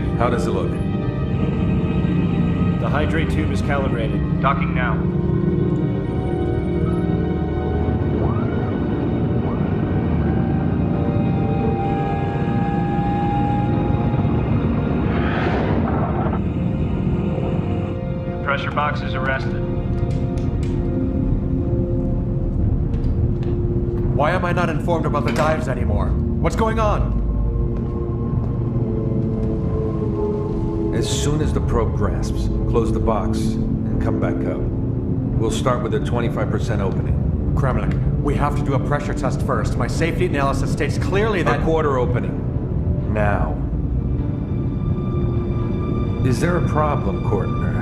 in. How does it look? The hydrate tube is calibrated. Docking now. The pressure box is arrested. Why am I not informed about the dives anymore? What's going on? As soon as the probe grasps, close the box and come back up. We'll start with a 25% opening. Kremlik, we have to do a pressure test first. My safety analysis states clearly that... A quarter opening. Now. Is there a problem, Kortner?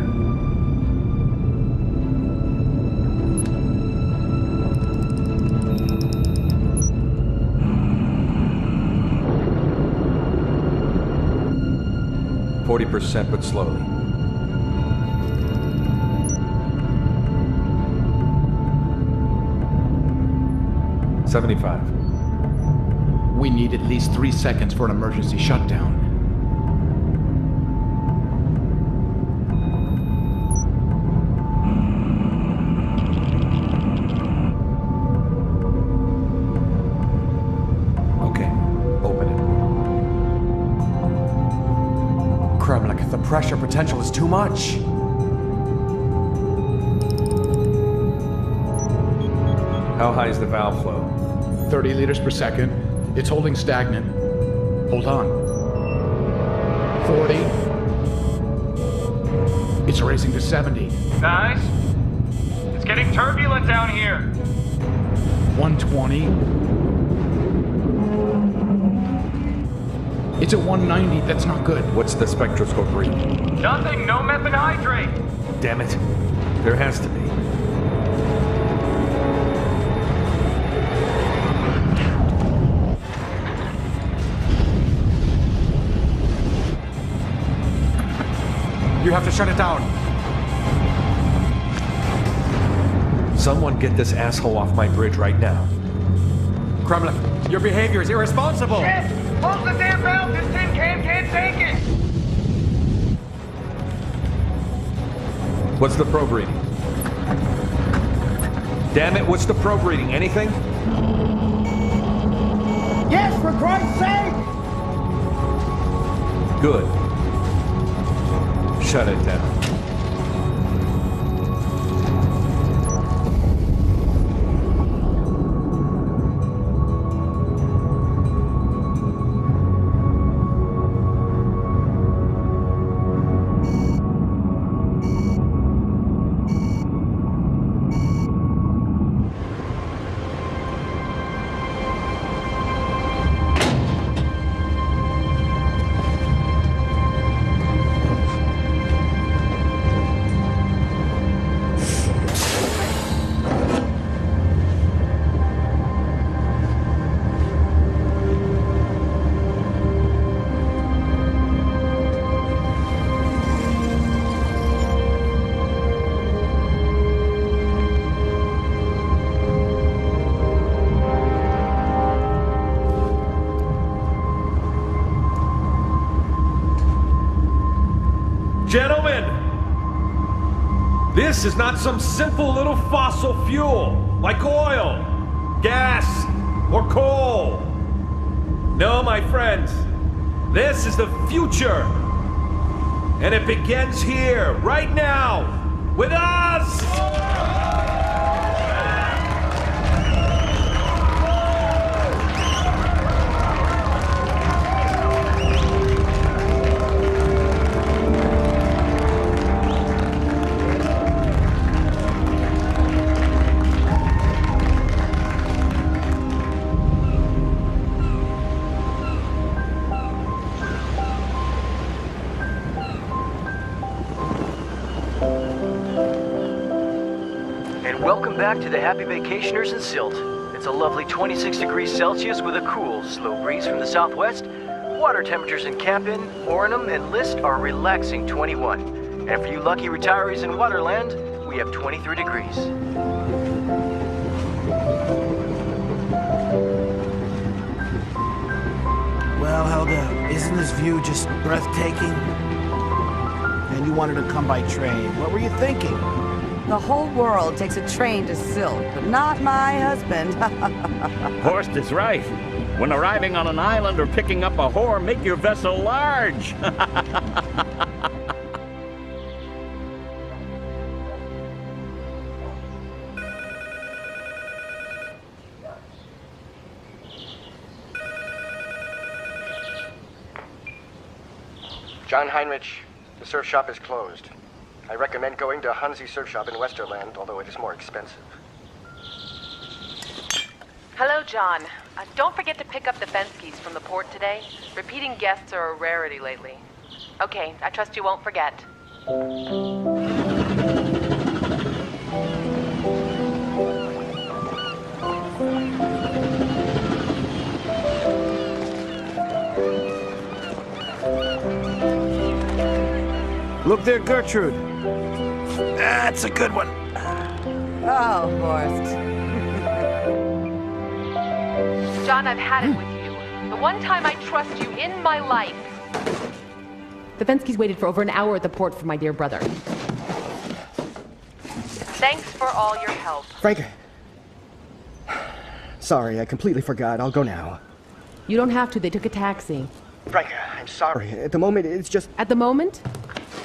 40%, but slowly. $75. We need at least 3 seconds for an emergency shutdown. The pressure potential is too much. How high is the valve flow? 30 liters per second. It's holding stagnant. Hold on. 40. It's raising to 70. Guys, it's getting turbulent down here. 120. It's at 190. That's not good. What's the spectroscope reading? Nothing. No methanhydrate. Damn it. There has to be. You have to shut it down. Someone get this asshole off my bridge right now. Kremlik, your behavior is irresponsible. Shit! Close the damn valve! This tin can can't take it! What's the probe reading? Damn it, what's the probe reading? Anything? Yes, for Christ's sake! Good. Shut it down. Gentlemen, this is not some simple little fossil fuel, like oil, gas, or coal. No, my friends, this is the future. And it begins here, right now, with us! Welcome back to the Happy Vacationers in Silt. It's a lovely 26 degrees Celsius with a cool, slow breeze from the southwest. Water temperatures in Capin, Ornum, and List are relaxing 21. And for you lucky retirees in Waterland, we have 23 degrees. Well, Well, Helga, isn't this view just breathtaking? And you wanted to come by train. What were you thinking? The whole world takes a train to Silt, but not my husband. Horst is right. When arriving on an island or picking up a whore, make your vessel large. John Heinrich, the surf shop is closed. I recommend going to Hansi Surf Shop in Westerland, although it is more expensive. Hello, John. Don't forget to pick up the fence keys from the port today. Repeating guests are a rarity lately. Okay, I trust you won't forget. Look there, Gertrude. That's a good one. Oh, Horst. John, I've had it with you. The one time I trust you in my life. The Fenskys waited for over an hour at the port for my dear brother. Thanks for all your help. Frank. Sorry, I completely forgot. I'll go now. You don't have to. They took a taxi. Frank, I'm sorry. At the moment, it's just... At the moment?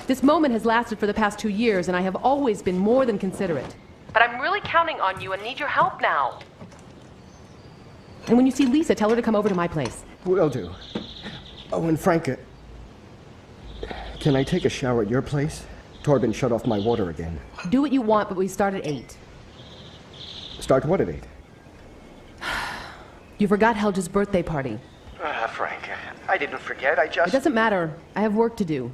This moment has lasted for the past 2 years, and I have always been more than considerate. But I'm really counting on you and need your help now. And when you see Lisa, tell her to come over to my place. Will do. Oh, and Frank, can I take a shower at your place? Torben shut off my water again. Do what you want, but we start at 8. Start what at 8? You forgot Helge's birthday party. Frank, I didn't forget. I just... It doesn't matter. I have work to do.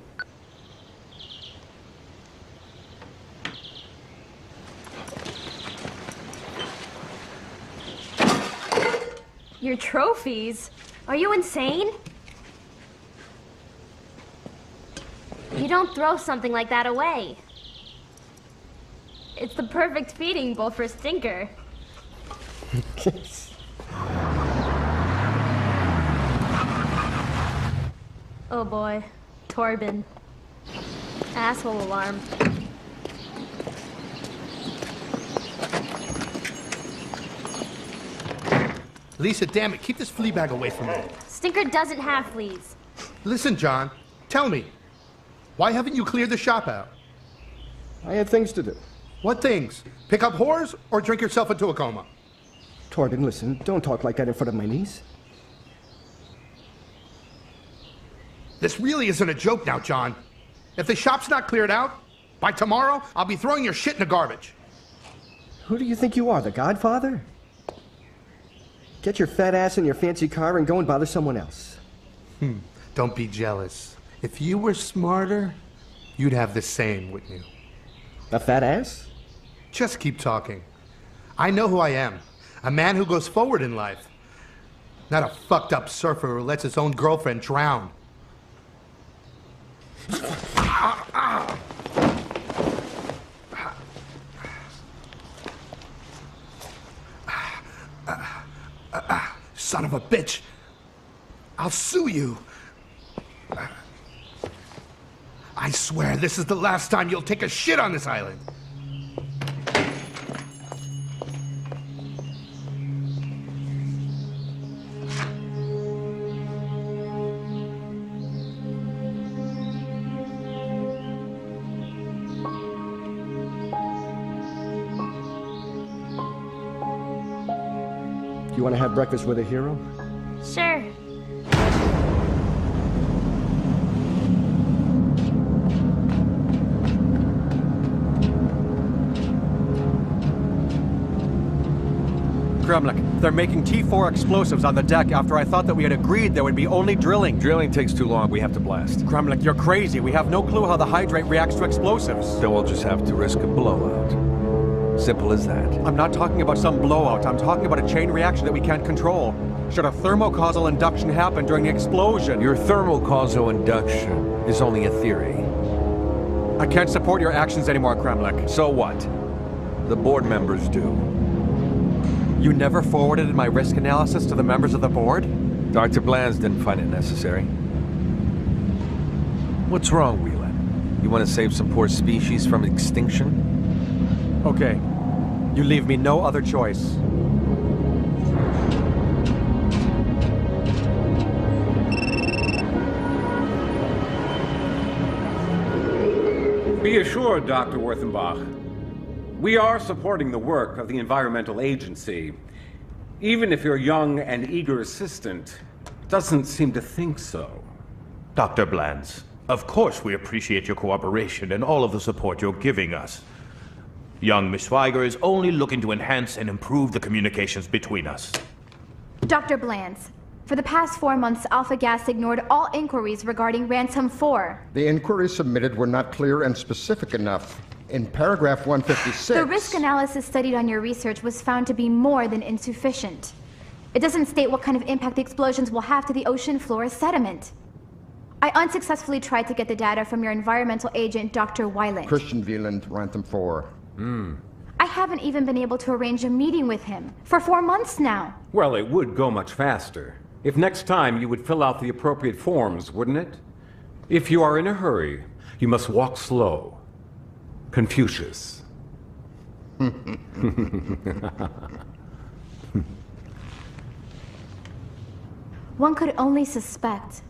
Your trophies? Are you insane? You don't throw something like that away. It's the perfect feeding bowl for a stinker. Oh boy, Torben. Asshole alarm. Lisa, damn it, keep this flea bag away from me. Stinker doesn't have fleas. Listen, John, tell me, why haven't you cleared the shop out? I had things to do. What things? Pick up whores or drink yourself into a coma? Torben, listen, don't talk like that in front of my niece. This really isn't a joke now, John. If the shop's not cleared out, by tomorrow, I'll be throwing your shit in the garbage. Who do you think you are, the Godfather? Get your fat ass in your fancy car and go and bother someone else. Don't be jealous. If you were smarter, you'd have the same, wouldn't you? A fat ass? Just keep talking. I know who I am. A man who goes forward in life. Not a fucked up surfer who lets his own girlfriend drown. Son of a bitch! I'll sue you! I swear this is the last time you'll take a shit on this island! You want to have breakfast with a hero? Sure. Gremlik, they're making T4 explosives on the deck after I thought that we had agreed there would be only drilling. Drilling takes too long. We have to blast. Gremlik, you're crazy. We have no clue how the hydrate reacts to explosives. Then we'll just have to risk a blowout. Simple as that. I'm not talking about some blowout. I'm talking about a chain reaction that we can't control. Should a thermocausal induction happen during the explosion? Your thermocausal induction is only a theory. I can't support your actions anymore, Gremlik. So what? The board members do. You never forwarded my risk analysis to the members of the board? Dr. Blands didn't find it necessary. What's wrong, Whelan? You want to save some poor species from extinction? Okay. You leave me no other choice. Be assured, Dr. Werthenbach, we are supporting the work of the Environmental Agency, even if your young and eager assistant doesn't seem to think so. Dr. Blands, of course we appreciate your cooperation and all of the support you're giving us. Young Miss Schweiger is only looking to enhance and improve the communications between us. Dr. Blands, for the past 4 months, Alpha Gas ignored all inquiries regarding Ransom 4. The inquiries submitted were not clear and specific enough. In paragraph 156... The risk analysis studied on your research was found to be more than insufficient. It doesn't state what kind of impact the explosions will have to the ocean floor sediment. I unsuccessfully tried to get the data from your environmental agent, Dr. Weiland. Christian Wieland, Ransom 4. I haven't even been able to arrange a meeting with him for 4 months now. Well, it would go much faster. If next time you would fill out the appropriate forms, wouldn't it? If you are in a hurry, you must walk slow. Confucius. One could only suspect,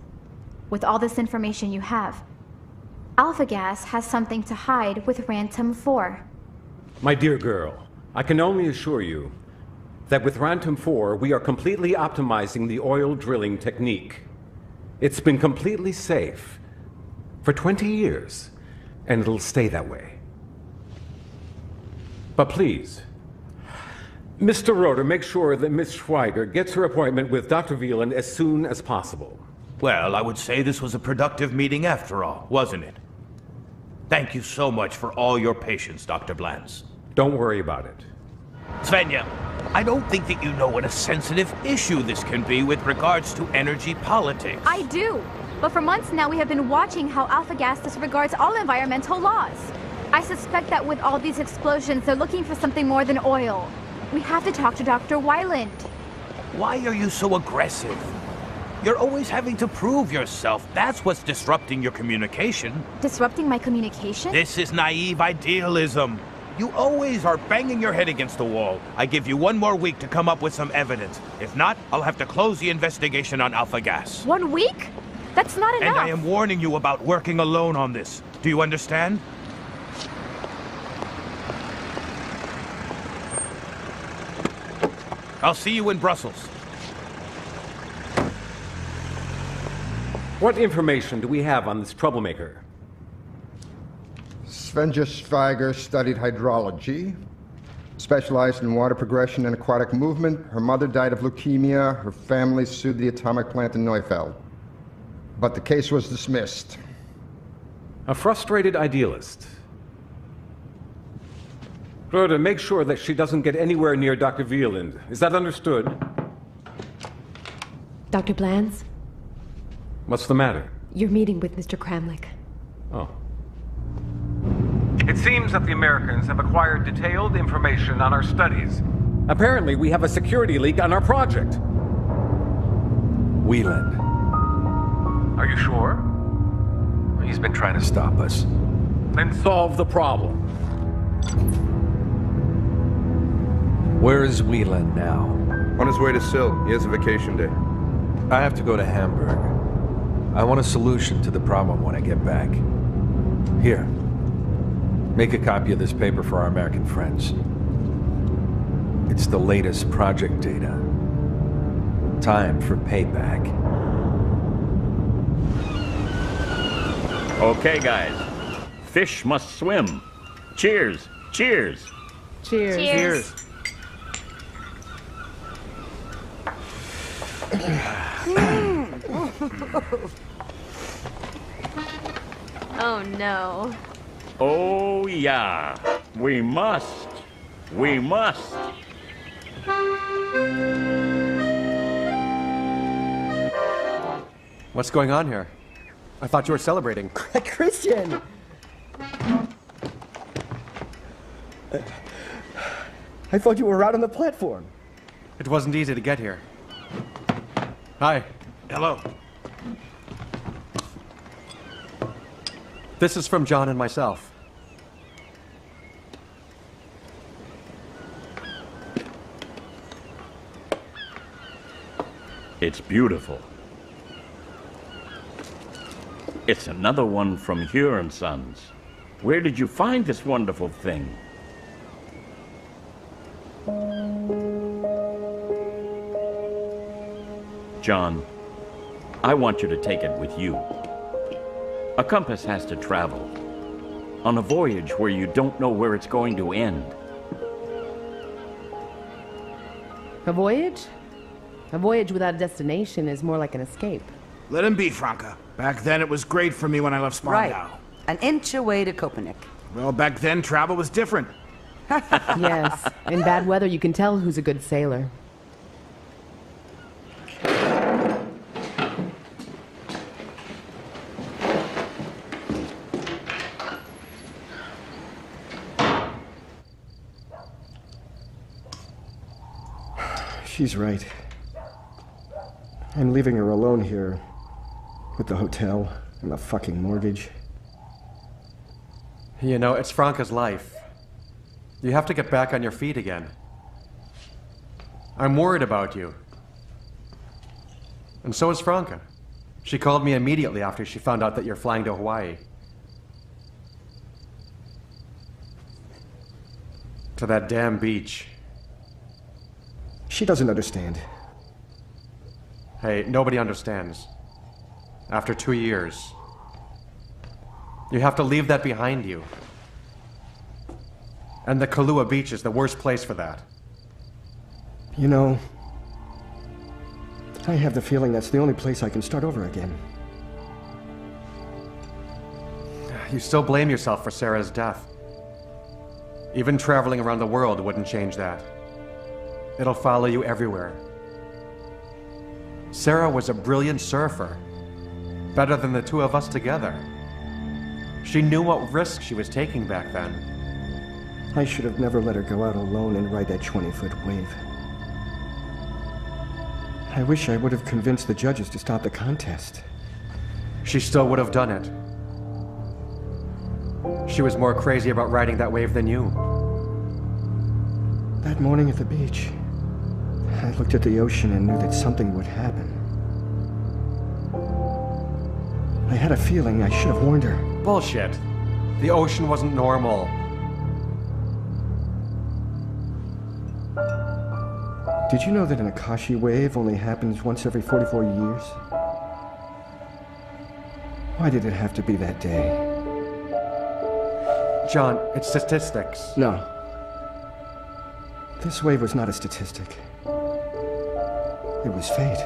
with all this information you have, Alpha Gas has something to hide with Ransom 4. My dear girl, I can only assure you that with Ransom 4, we are completely optimizing the oil drilling technique. It's been completely safe for 20 years, and it'll stay that way. But please, Mr. Roeder, make sure that Miss Schweiger gets her appointment with Dr. Wieland as soon as possible. Well, I would say this was a productive meeting after all, wasn't it? Thank you so much for all your patience, Dr. Blands. Don't worry about it. Svenja, I don't think that you know what a sensitive issue this can be with regards to energy politics. I do, but for months now we have been watching how Alpha Gas disregards all environmental laws. I suspect that with all these explosions, they're looking for something more than oil. We have to talk to Dr. Weiland. Why are you so aggressive? You're always having to prove yourself. That's what's disrupting your communication. Disrupting my communication? This is naive idealism. You always are banging your head against the wall. I give you 1 more week to come up with some evidence. If not, I'll have to close the investigation on Alpha Gas. 1 week? That's not enough. And I am warning you about working alone on this. Do you understand? I'll see you in Brussels. What information do we have on this troublemaker? Svenja Schweiger studied hydrology, specialized in water progression and aquatic movement. Her mother died of leukemia. Her family sued the atomic plant in Neufeld. But the case was dismissed. A frustrated idealist. Rhoda, make sure that she doesn't get anywhere near Dr. Wieland. Is that understood? Dr. Blands? What's the matter? You're meeting with Mr. Kramlich. Oh. It seems that the Americans have acquired detailed information on our studies. Apparently, we have a security leak on our project. Wieland. Are you sure? He's been trying to stop us. Then solve the problem. Where is Wieland now? On his way to Sylt. He has a vacation day. I have to go to Hamburg. I want a solution to the problem when I get back. Here. Make a copy of this paper for our American friends. It's the latest project data. Time for payback. Okay, guys. Fish must swim. Cheers. Cheers. Cheers. Cheers. Oh no. Oh yeah. We must. We must. What's going on here? I thought you were celebrating. Christian! I thought you were out on the platform. It wasn't easy to get here. Hi. Hello. This is from John and myself. It's beautiful. It's another one from Huron Sons. Where did you find this wonderful thing? John, I want you to take it with you. A compass has to travel on a voyage where you don't know where it's going to end. A voyage? A voyage without a destination is more like an escape. Let him be, Franca. Back then it was great for me when I left Spandau. Right. An inch away to Köpenick. Well, back then travel was different. Yes. In bad weather, you can tell who's a good sailor. She's right. I'm leaving her alone here with the hotel and the fucking mortgage. You know, it's Franca's life. You have to get back on your feet again. I'm worried about you. And so is Franca. She called me immediately after she found out that you're flying to Hawaii. To that damn beach. She doesn't understand. Hey, nobody understands. After 2 years. You have to leave that behind you. And the Kailua Beach is the worst place for that. You know, I have the feeling that's the only place I can start over again. You still blame yourself for Sarah's death. Even traveling around the world wouldn't change that. It'll follow you everywhere. Sarah was a brilliant surfer. Better than the two of us together. She knew what risk she was taking back then. I should have never let her go out alone and ride that 20-foot wave. I wish I would have convinced the judges to stop the contest. She still would have done it. She was more crazy about riding that wave than you. That morning at the beach, I looked at the ocean and knew that something would happen. I had a feeling I should have warned her. Bullshit. The ocean wasn't normal. Did you know that an Akashi wave only happens once every 44 years? Why did it have to be that day? John, it's statistics. No. This wave was not a statistic. It was fate.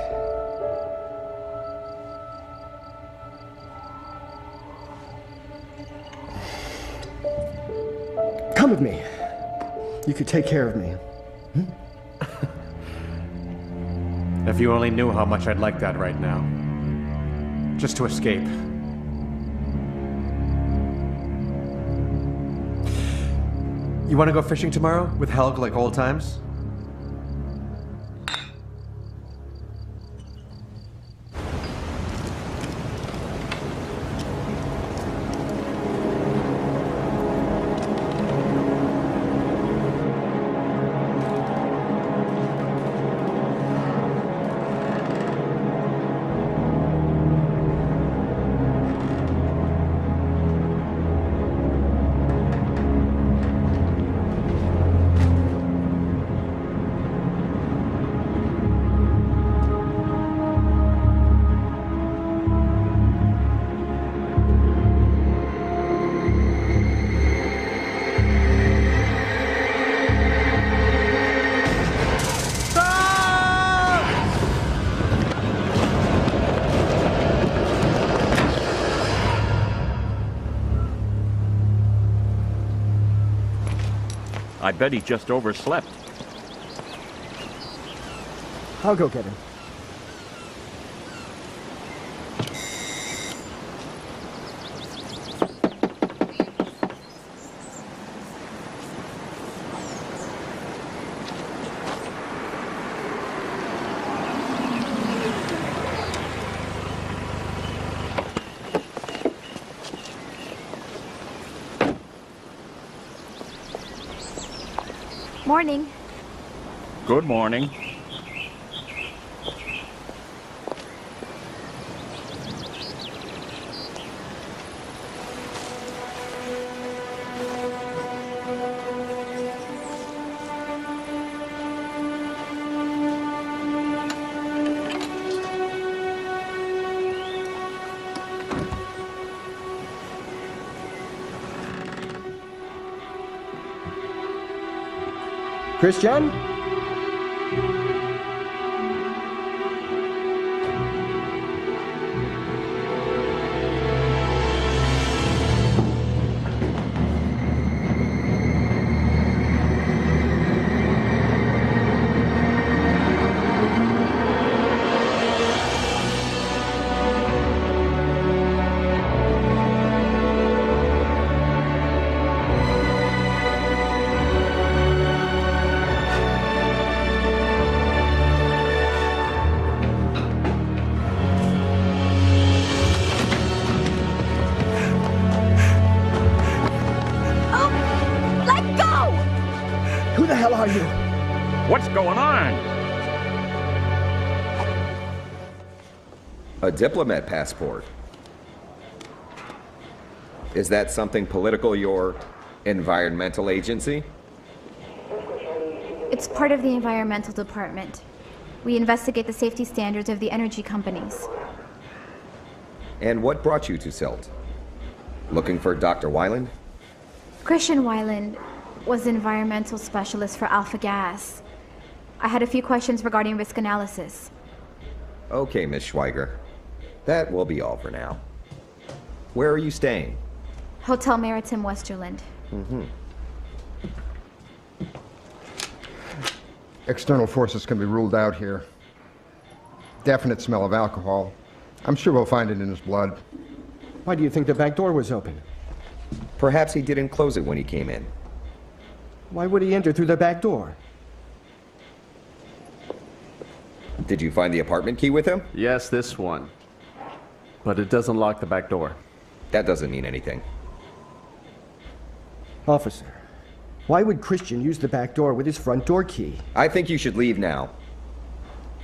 Come with me. You could take care of me. If you only knew how much I'd like that right now. Just to escape. You want to go fishing tomorrow with Helg like old times? I bet he just overslept. I'll go get him. Morning. Good morning. Christian? Who the hell are you? What's going on? A diplomat passport. Is that something political, your environmental agency? It's part of the environmental department. We investigate the safety standards of the energy companies. And what brought you to Silt? Looking for Dr. Weiland? Christian Weiland was environmental specialist for Alpha Gas. I had a few questions regarding risk analysis. Okay, Miss Schweiger. That will be all for now. Where are you staying? Hotel Maritime Westerland. External forces can be ruled out here. Definite smell of alcohol. I'm sure we'll find it in his blood. Why do you think the back door was open? Perhaps he didn't close it when he came in. Why would he enter through the back door? Did you find the apartment key with him? Yes, this one. But it doesn't lock the back door. That doesn't mean anything. Officer, why would Christian use the back door with his front door key? I think you should leave now.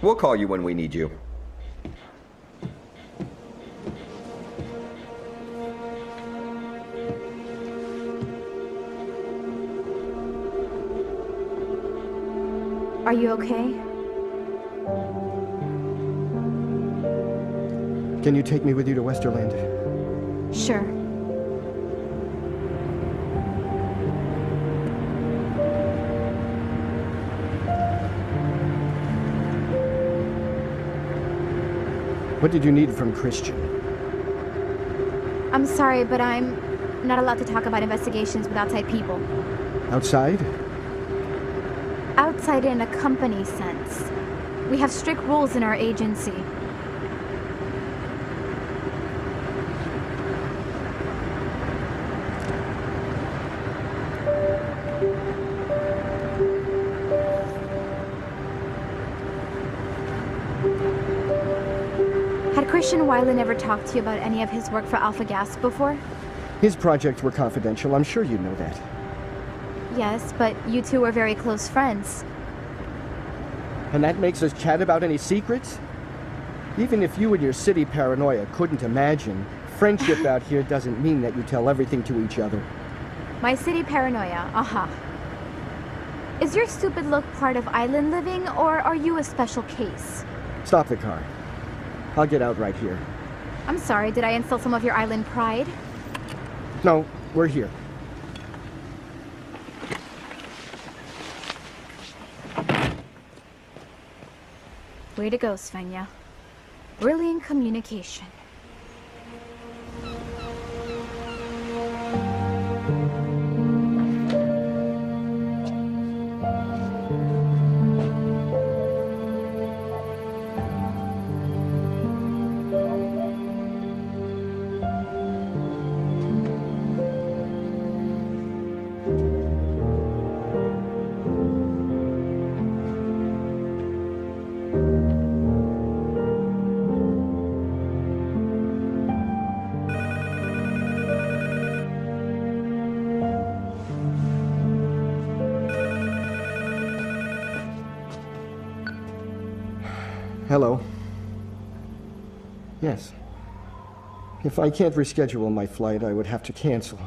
We'll call you when we need you. Are you okay? Can you take me with you to Westerland? Sure. What did you need from Christian? I'm sorry, but I'm not allowed to talk about investigations with outside people. Outside? Outside in a company sense. We have strict rules in our agency. Had Christian Weiland ever talked to you about any of his work for Alpha Gas before? His projects were confidential. I'm sure you know that. Yes, but you two are very close friends. And that makes us chat about any secrets? Even if you and your city paranoia couldn't imagine, friendship out here doesn't mean that you tell everything to each other. My city paranoia, aha. Is your stupid look part of island living, or are you a special case? Stop the car. I'll get out right here. I'm sorry, did I insult some of your island pride? No, we're here. Way to go, Svenja. Brilliant communication. Hello. Yes. If I can't reschedule my flight, I would have to cancel.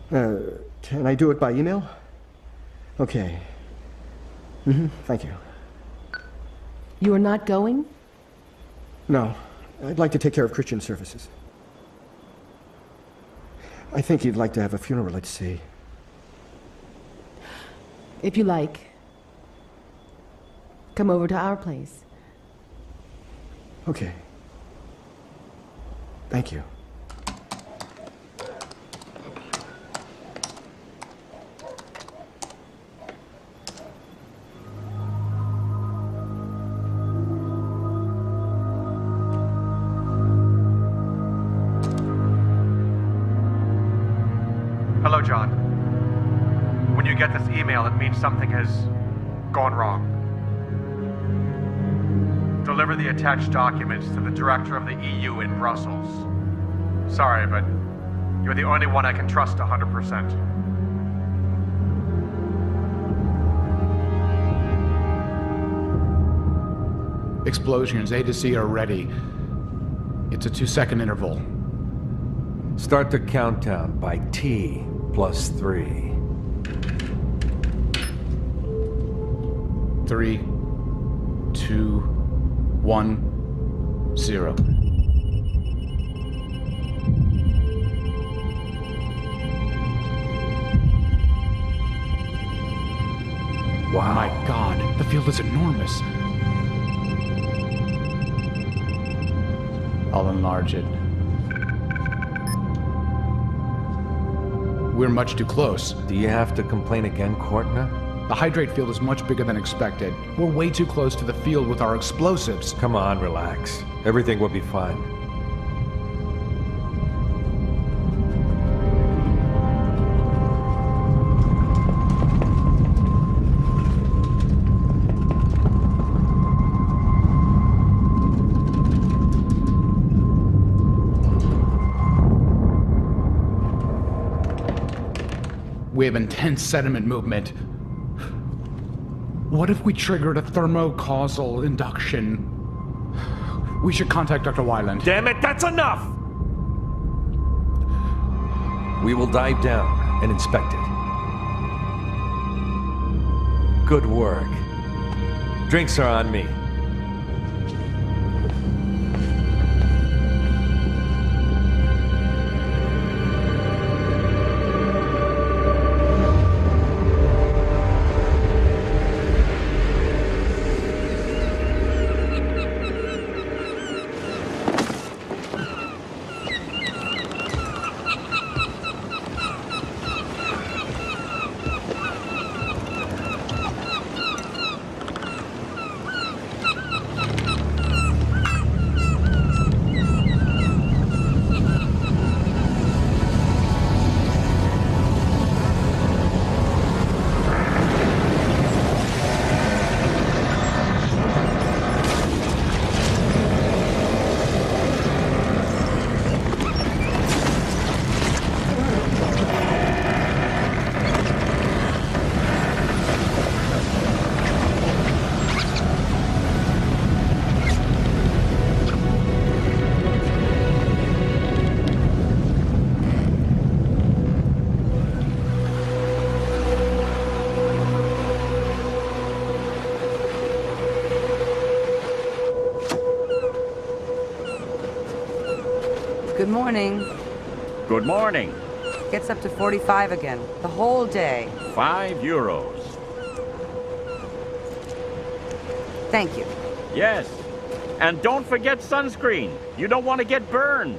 Can I do it by email? Okay. Thank you. You are not going? No. I'd like to take care of Christian services. I think he'd like to have a funeral at sea. If you like, come over to our place. Okay. Thank you. Hello, John. When you get this email, it means something has gone wrong. Deliver the attached documents to the director of the EU in Brussels. Sorry, but you're the only one I can trust 100%. Explosions A to C are ready. It's a 2-second interval. Start the countdown by T plus 3. 3, 2, 1, 0. Wow. My God, the field is enormous. I'll enlarge it. We're much too close. Do you have to complain again, Courtna? The hydrate field is much bigger than expected. We're way too close to the field with our explosives. Come on, relax. Everything will be fine. We have intense sediment movement. What if we triggered a thermocausal induction? We should contact Dr. Weiland. Damn it, that's enough! We will dive down and inspect it. Good work. Drinks are on me. Good morning. Good morning. Gets up to 45 again. The whole day. €5. Thank you. Yes. And don't forget sunscreen. You don't want to get burned.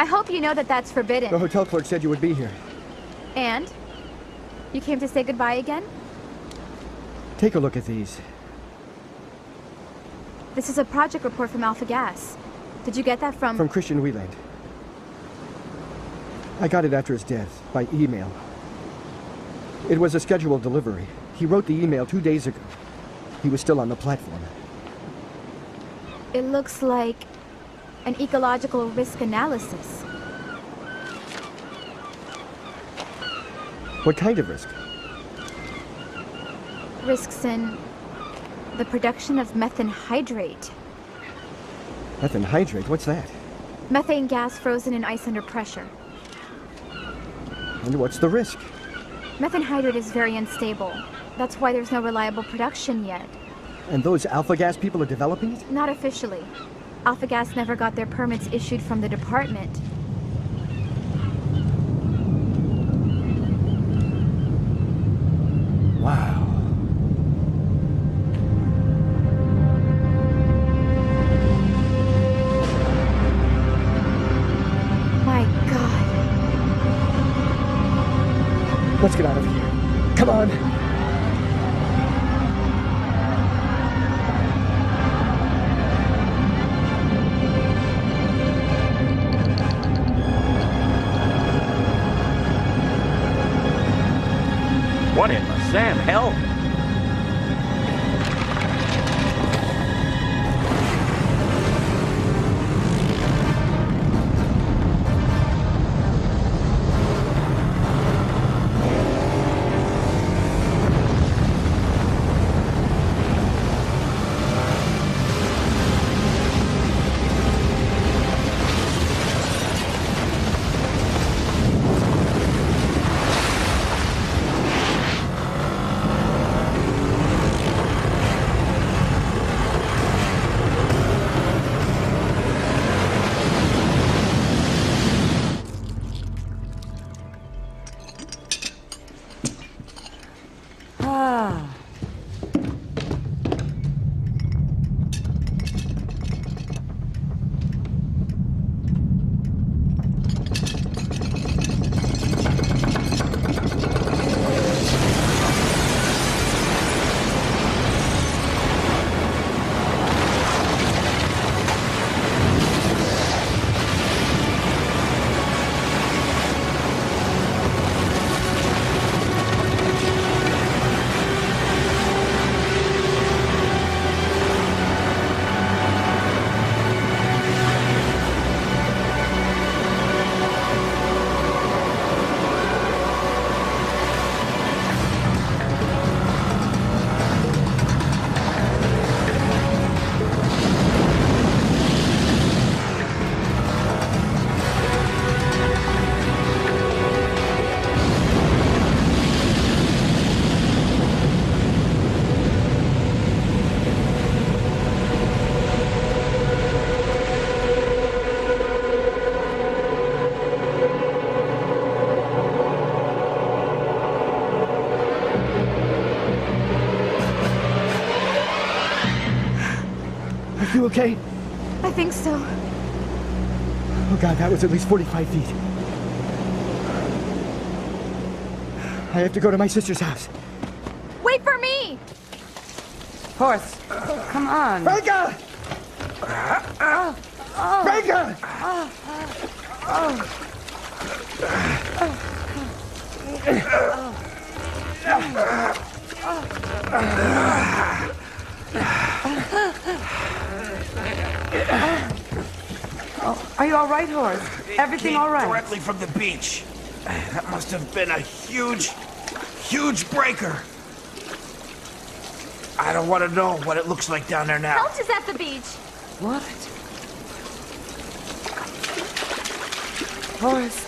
I hope you know that that's forbidden. The hotel clerk said you would be here. And? You came to say goodbye again? Take a look at these. This is a project report from Alpha Gas. Did you get that from... From Christian Wieland. I got it after his death, by email. It was a scheduled delivery. He wrote the email 2 days ago. He was still on the platform. It looks like an ecological risk analysis. What kind of risk? Risks in the production of methane hydrate. Methane hydrate? What's that? Methane gas frozen in ice under pressure. And what's the risk? Methane hydrate is very unstable. That's why there's no reliable production yet. And those Alpha Gas people are developing it? Not officially. Alpha Gas never got their permits issued from the department. Wow. My God. Let's get out of here. Come on. What in the Sam hell? You okay? I think so. Oh God, that was at least 45 feet. I have to go to my sister's house. Wait for me! Horse, come on. Franca! Franca! Oh, are you all right, Horse? Everything all right? Directly from the beach. That must have been a huge breaker. I don't want to know what it looks like down there now. Helch is at the beach. What? Horst.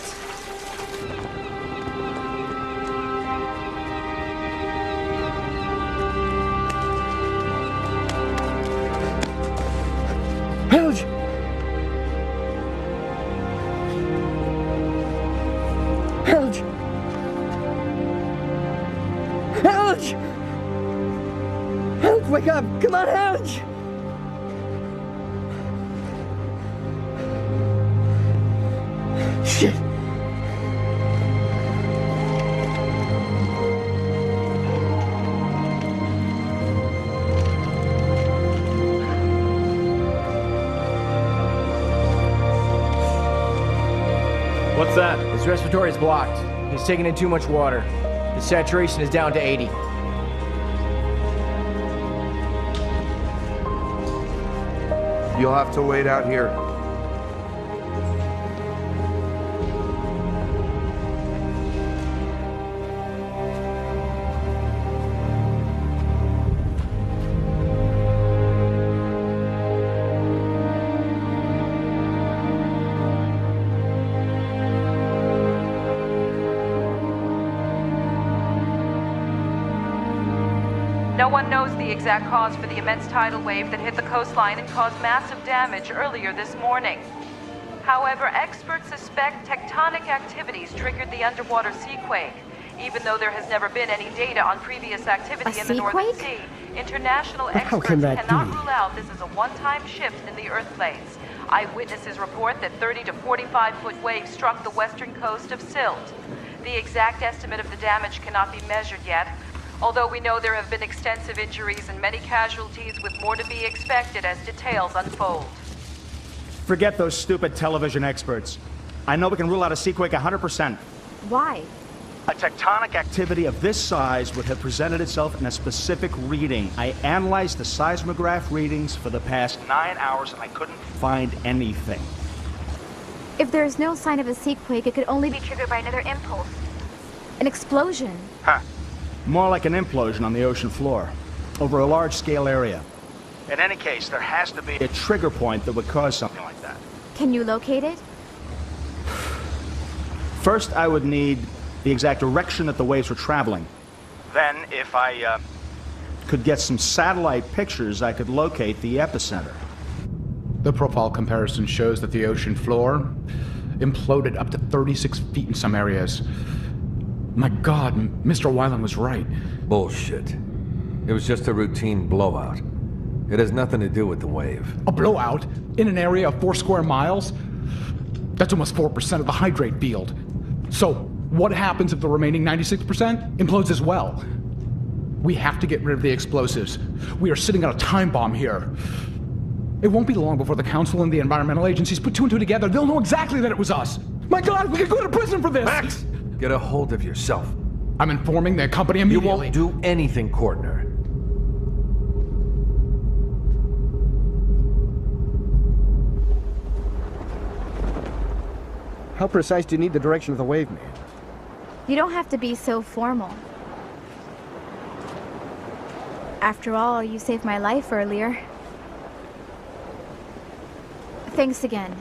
Helge! Helge! Helge! Helge, wake up! Come on, Helge! Shit! What's that? His respiratory is blocked. He's taking in too much water. The saturation is down to 80. You'll have to wait out here. No one knows the exact cause for the immense tidal wave that hit the coastline and caused massive damage earlier this morning. However, experts suspect tectonic activities triggered the underwater seaquake. Even though there has never been any data on previous activity in the Northern Sea, international experts cannot rule out this is a one-time shift in the Earth plates. Eyewitnesses report that 30 to 45-foot waves struck the western coast of Sylt. The exact estimate of the damage cannot be measured yet, although we know there have been extensive injuries and many casualties, with more to be expected as details unfold. Forget those stupid television experts. I know we can rule out a seaquake 100%. Why? A tectonic activity of this size would have presented itself in a specific reading. I analyzed the seismograph readings for the past 9 hours and I couldn't find anything. If there is no sign of a seaquake, it could only be triggered by another impulse. An explosion. Huh. More like an implosion on the ocean floor, over a large-scale area. In any case, there has to be a trigger point that would cause something like that. Can you locate it? First, I would need the exact direction that the waves were traveling. Then, if I could get some satellite pictures, I could locate the epicenter. The profile comparison shows that the ocean floor imploded up to 36 feet in some areas. My God, Mr. Weiland was right. Bullshit. It was just a routine blowout. It has nothing to do with the wave. A blowout? In an area of 4 square miles? That's almost 4% of the hydrate field. So, what happens if the remaining 96% implodes as well? We have to get rid of the explosives. We are sitting on a time bomb here. It won't be long before the Council and the environmental agencies put 2 and 2 together. They'll know exactly that it was us. My God, we could go to prison for this! Max! Get a hold of yourself. I'm informing the company immediately. You won't do anything, Kortner. How precise do you need the direction of the wave, man? You don't have to be so formal. After all, you saved my life earlier. Thanks again.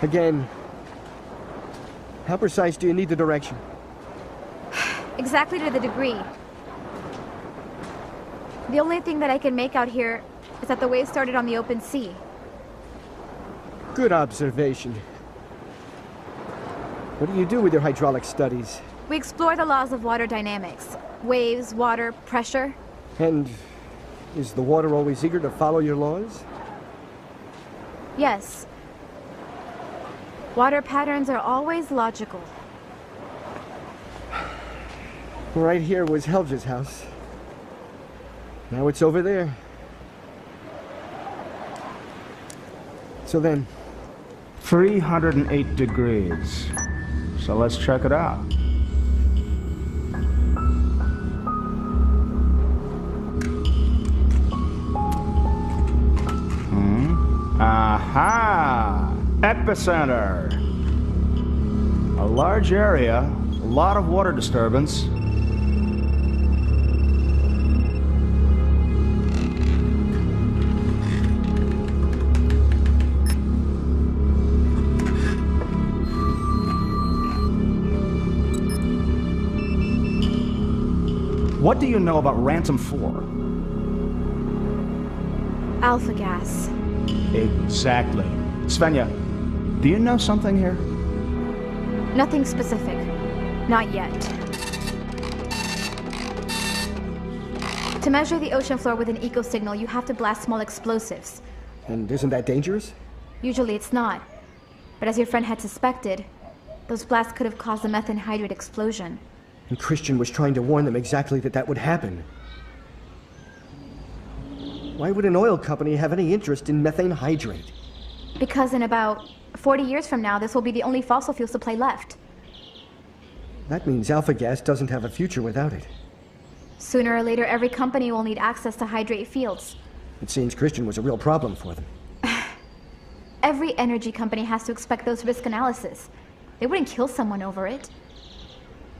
Again, how precise do you need the direction? Exactly to the degree. The only thing that I can make out here is that the wave started on the open sea. Good observation. What do you do with your hydraulic studies? We explore the laws of water dynamics. Waves, water, pressure. And is the water always eager to follow your laws? Yes. Water patterns are always logical. Right here was Helge's house. Now it's over there. So then, 308 degrees. So let's check it out. Aha! Epicenter. A large area, a lot of water disturbance. What do you know about Ransom 4? Alpha gas. Exactly. Svenja, do you know something here? Nothing specific. Not yet. To measure the ocean floor with an eco signal, you have to blast small explosives. And isn't that dangerous? Usually it's not. But as your friend had suspected, those blasts could have caused a methane hydrate explosion. And Christian was trying to warn them exactly that that would happen. Why would an oil company have any interest in methane hydrate? Because in about 40 years from now, this will be the only fossil fuel supply left. That means alpha gas doesn't have a future without it. Sooner or later, every company will need access to hydrate fields. It seems Christian was a real problem for them. Every energy company has to expect those risk analysis. They wouldn't kill someone over it.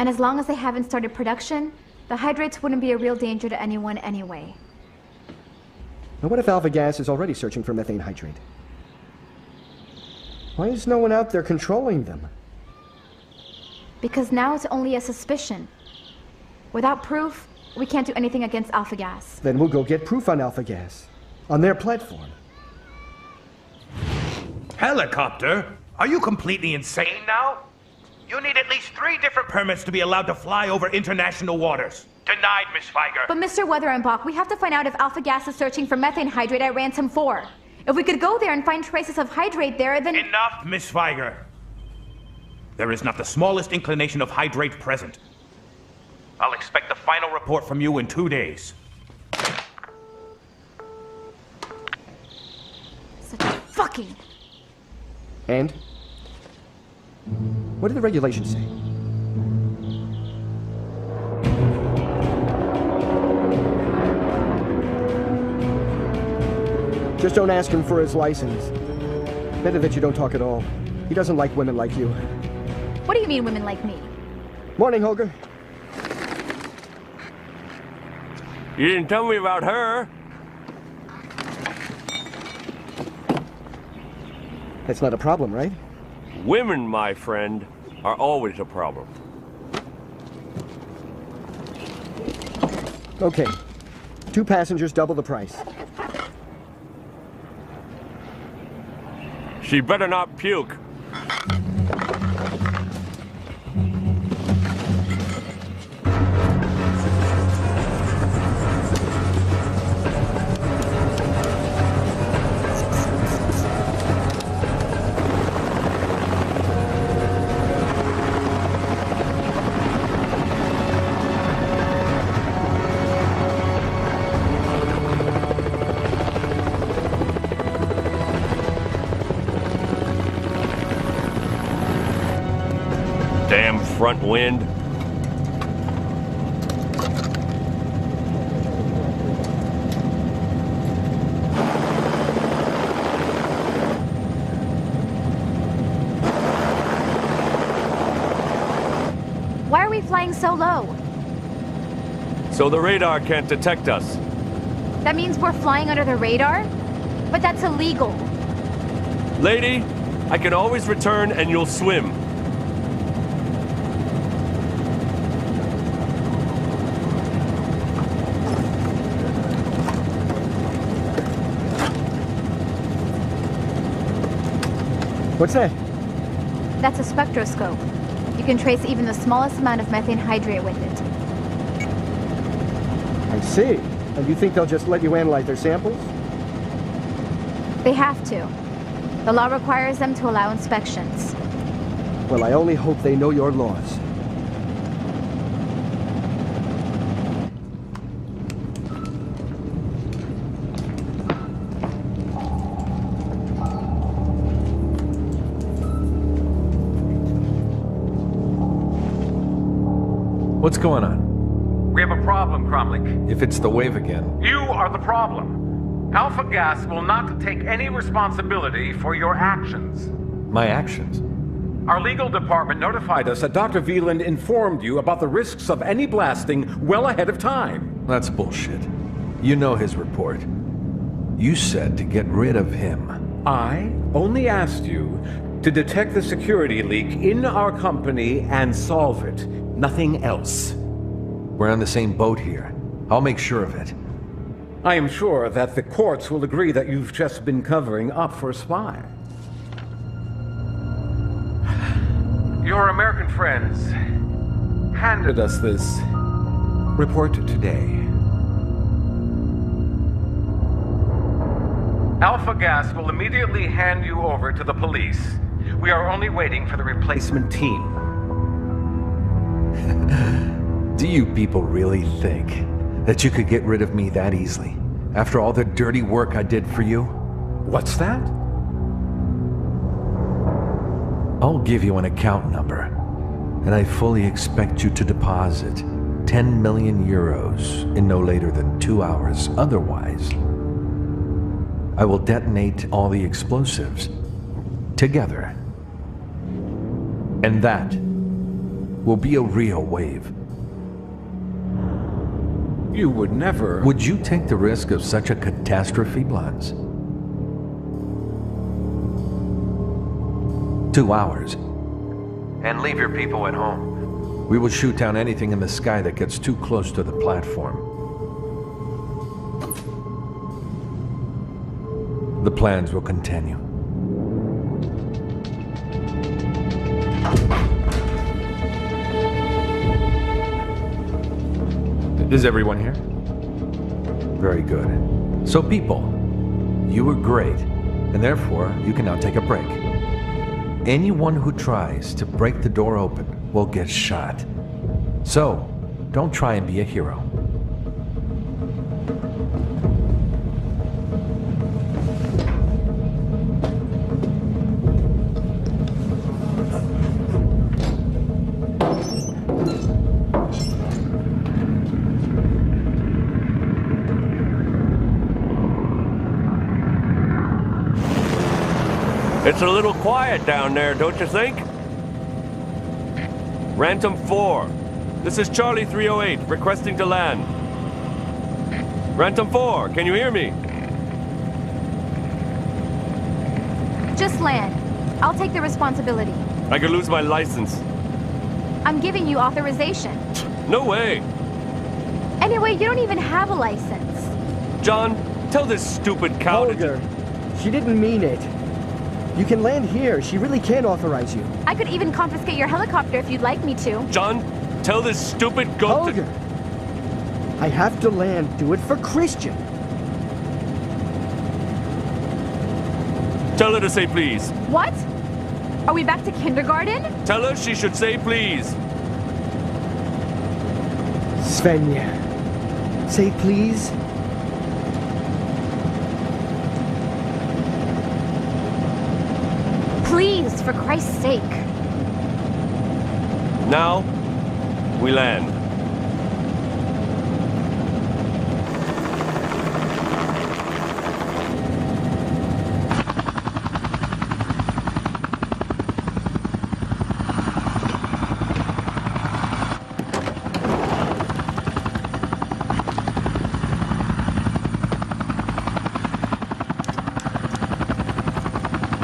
And as long as they haven't started production, the hydrates wouldn't be a real danger to anyone anyway. Now what if alpha gas is already searching for methane hydrate? Why is no one out there controlling them? Because now it's only a suspicion. Without proof, we can't do anything against alpha gas. Then we'll go get proof on alpha gas. On their platform. Helicopter? Are you completely insane now? You need at least 3 different permits to be allowed to fly over international waters. Denied, Miss Feiger. But Mr. Weatherenbach, we have to find out if alpha gas is searching for methane hydrate at Ransom 4. If we could go there and find traces of hydrate there, then... Enough, Miss Feiger. There is not the smallest inclination of hydrate present. I'll expect the final report from you in 2 days. Such a fucking... And? What do the regulations say? Just don't ask him for his license. Better that you don't talk at all. He doesn't like women like you. What do you mean women like me? Morning, Holger. You didn't tell me about her. That's not a problem, right? Women, my friend, are always a problem. Okay. 2 passengers, double the price. She better not puke. Damn front wind. Why are we flying so low? So the radar can't detect us. That means we're flying under the radar? But that's illegal. Lady, I can always return and you'll swim. What's that? That's a spectroscope. You can trace even the smallest amount of methane hydrate with it. I see. And you think they'll just let you analyze their samples? They have to. The law requires them to allow inspections. Well, I only hope they know your laws. What's going on? We have a problem, Cromlech. If it's the wave again. You are the problem. Alpha Gas will not take any responsibility for your actions. My actions? Our legal department notified us that Dr. Veland informed you about the risks of any blasting well ahead of time. That's bullshit. You know his report. You said to get rid of him. I only asked you to detect the security leak in our company and solve it. Nothing else. We're on the same boat here. I'll make sure of it. I am sure that the courts will agree that you've just been covering up for a spy. Your American friends handed us this report today. Alpha Gas will immediately hand you over to the police. We are only waiting for the replacement team. Do you people really think that you could get rid of me that easily? After all the dirty work I did for you? What's that? I'll give you an account number, and I fully expect you to deposit 10 million euros in no later than 2 hours. Otherwise, I will detonate all the explosives together. And that will be a real wave. You would never... Would you take the risk of such a catastrophe, Blans? 2 hours. And leave your people at home. We will shoot down anything in the sky that gets too close to the platform. The plans will continue. Is everyone here? Very good. So people, you were great, and therefore you can now take a break. Anyone who tries to break the door open will get shot. So, don't try and be a hero. It's a little quiet down there, don't you think? Rantom 4. This is Charlie 308, requesting to land. Rantom 4, can you hear me? Just land. I'll take the responsibility. I could lose my license. I'm giving you authorization. No way. Anyway, you don't even have a license. John, tell this stupid cow Holger, she didn't mean it. You can land here. She really can't authorize you. I could even confiscate your helicopter if you'd like me to. John, tell this stupid goat Holger, I have to land. Do it for Christian. Tell her to say please. What? Are we back to kindergarten? Tell her she should say please. Svenja, say please. Please, for Christ's sake. Now, we land.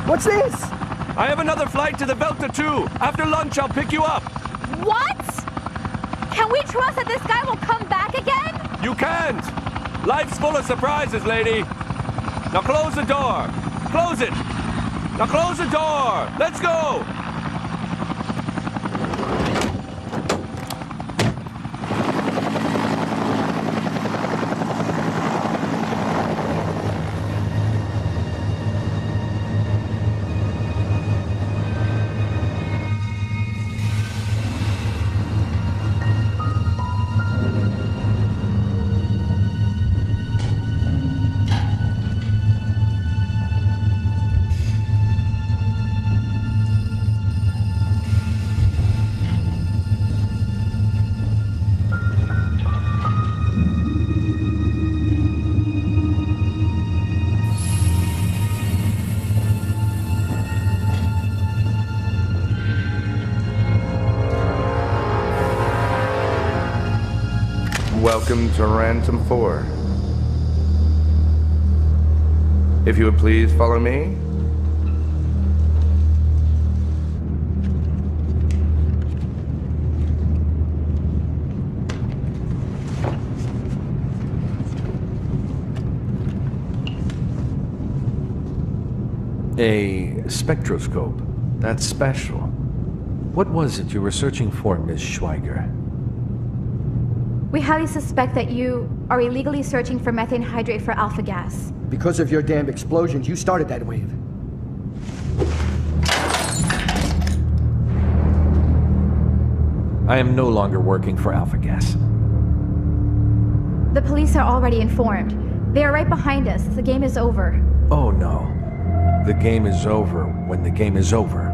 What's this? I have another flight to the Velta 2. After lunch, I'll pick you up. What? Can we trust that this guy will come back again? You can't. Life's full of surprises, lady. Now close the door. Close it. Now close the door. Let's go. Welcome to Ransom 4. If you would please follow me. A spectroscope. That's special. What was it you were searching for, Miss Schweiger? We highly suspect that you are illegally searching for methane hydrate for alpha gas. Because of your damned explosions, you started that wave. I am no longer working for Alpha Gas. The police are already informed. They are right behind us. The game is over. Oh no. The game is over when the game is over.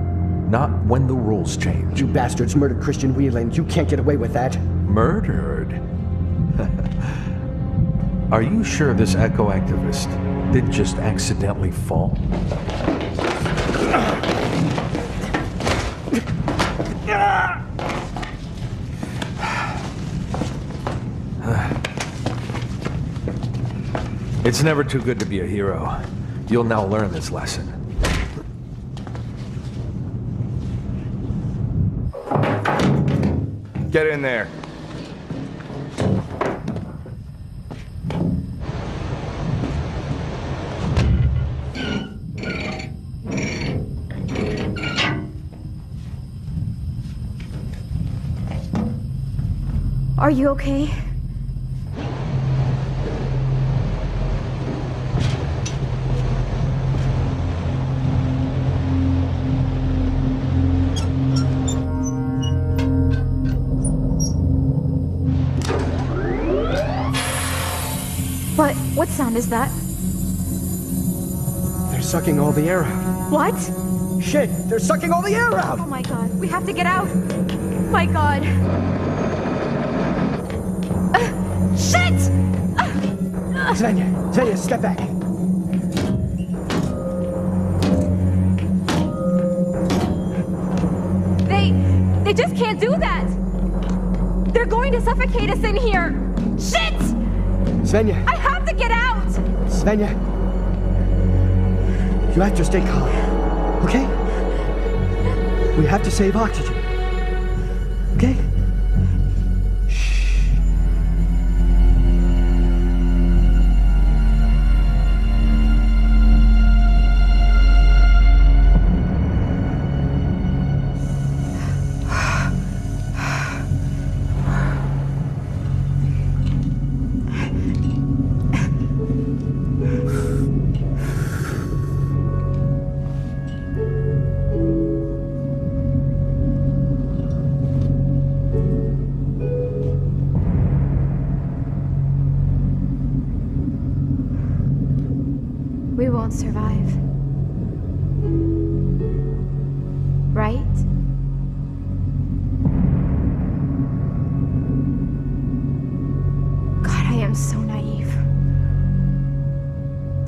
Not when the rules change. You bastards murdered Christian Wheeland. You can't get away with that. Murdered? Are you sure this eco activist didn't just accidentally fall? It's never too good to be a hero. You'll now learn this lesson. Get in there. Are you okay? What sound is that? They're sucking all the air out. What? Shit, they're sucking all the air out! Oh my god, we have to get out! My god! Shit! Svenja, step back. They just can't do that! They're going to suffocate us in here! Shit! Svenja! I have to get out! Svenja! You have to stay calm, okay? We have to save oxygen. Okay? We won't survive. Right? God, I am so naive.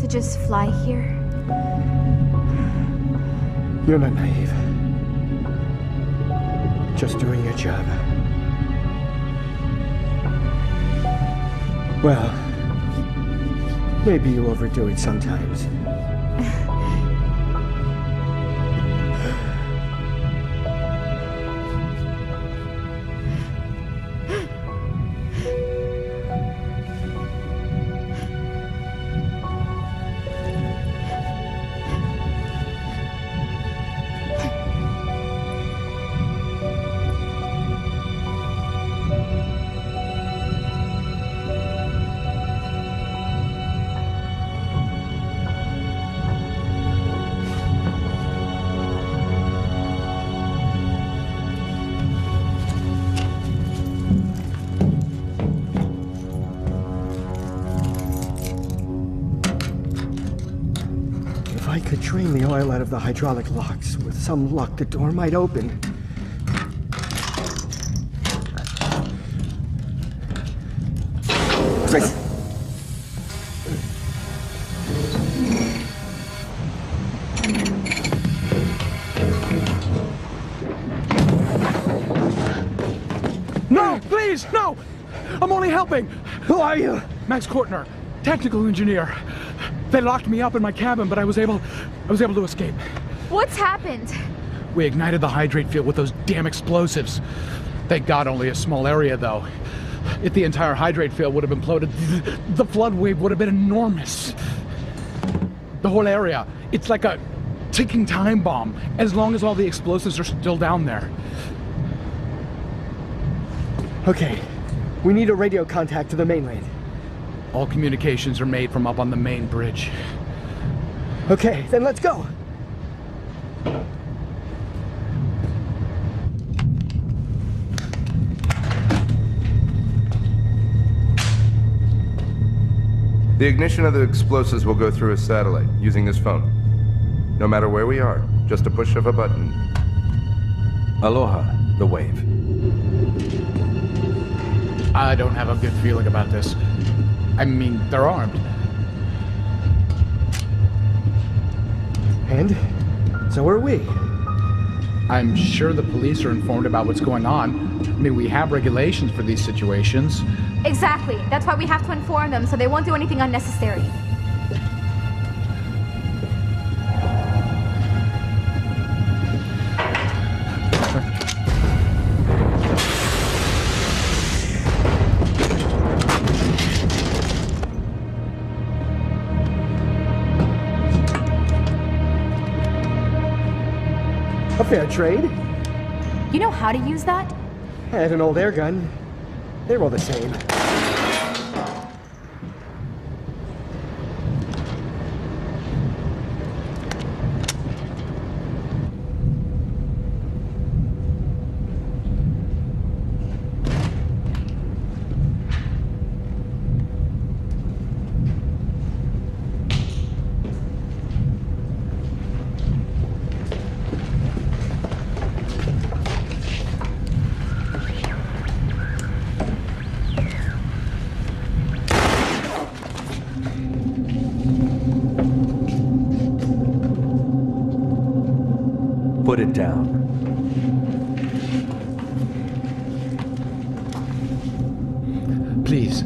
To just fly here. You're not naive. Just doing your job. Well, maybe you overdo it sometimes. If I could drain the oil out of the hydraulic locks, with some luck, the door might open. No, please, no! I'm only helping. Who are you? Max Kortner, technical engineer. They locked me up in my cabin, but I was able to escape. What's happened? We ignited the hydrate field with those damn explosives. Thank God only a small area, though. If the entire hydrate field would have imploded, the flood wave would have been enormous. The whole area, it's like a ticking time bomb, as long as all the explosives are still down there. Okay, we need a radio contact to the mainland. All communications are made from up on the main bridge. Okay, then let's go. The ignition of the explosives will go through a satellite using this phone. No matter where we are, just a push of a button. Aloha, the wave. I don't have a good feeling about this. I mean, they're armed. And so are we. I'm sure the police are informed about what's going on. I mean, we have regulations for these situations. Exactly. That's why we have to inform them so they won't do anything unnecessary. A fair trade. You know how to use that? And an old air gun. They're all the same. Put it down. Please.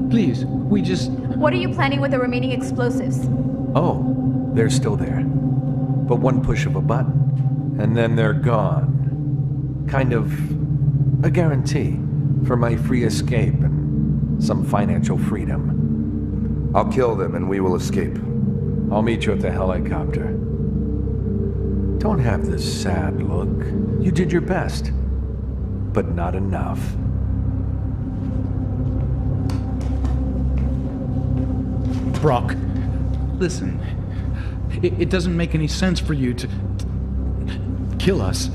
Please, we just... What are you planning with the remaining explosives? Oh, they're still there. But one push of a button, and then they're gone. Kind of a guarantee for my free escape and some financial freedom. I'll kill them and we will escape. I'll meet you at the helicopter. Don't have this sad look. You did your best, but not enough. Brock, listen. It doesn't make any sense for you to kill us.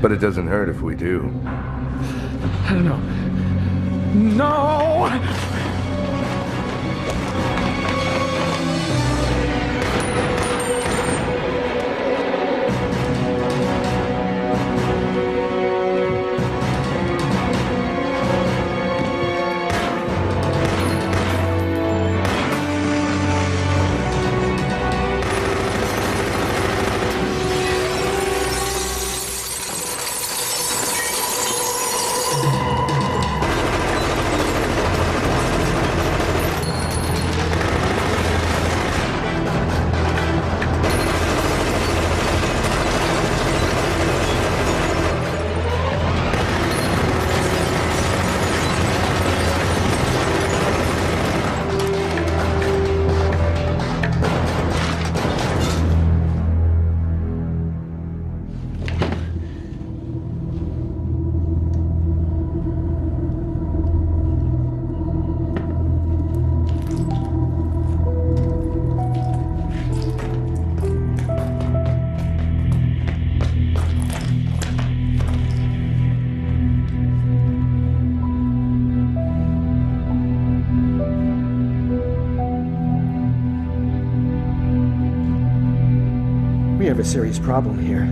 But it doesn't hurt if we do. I don't know. No! We have a serious problem here.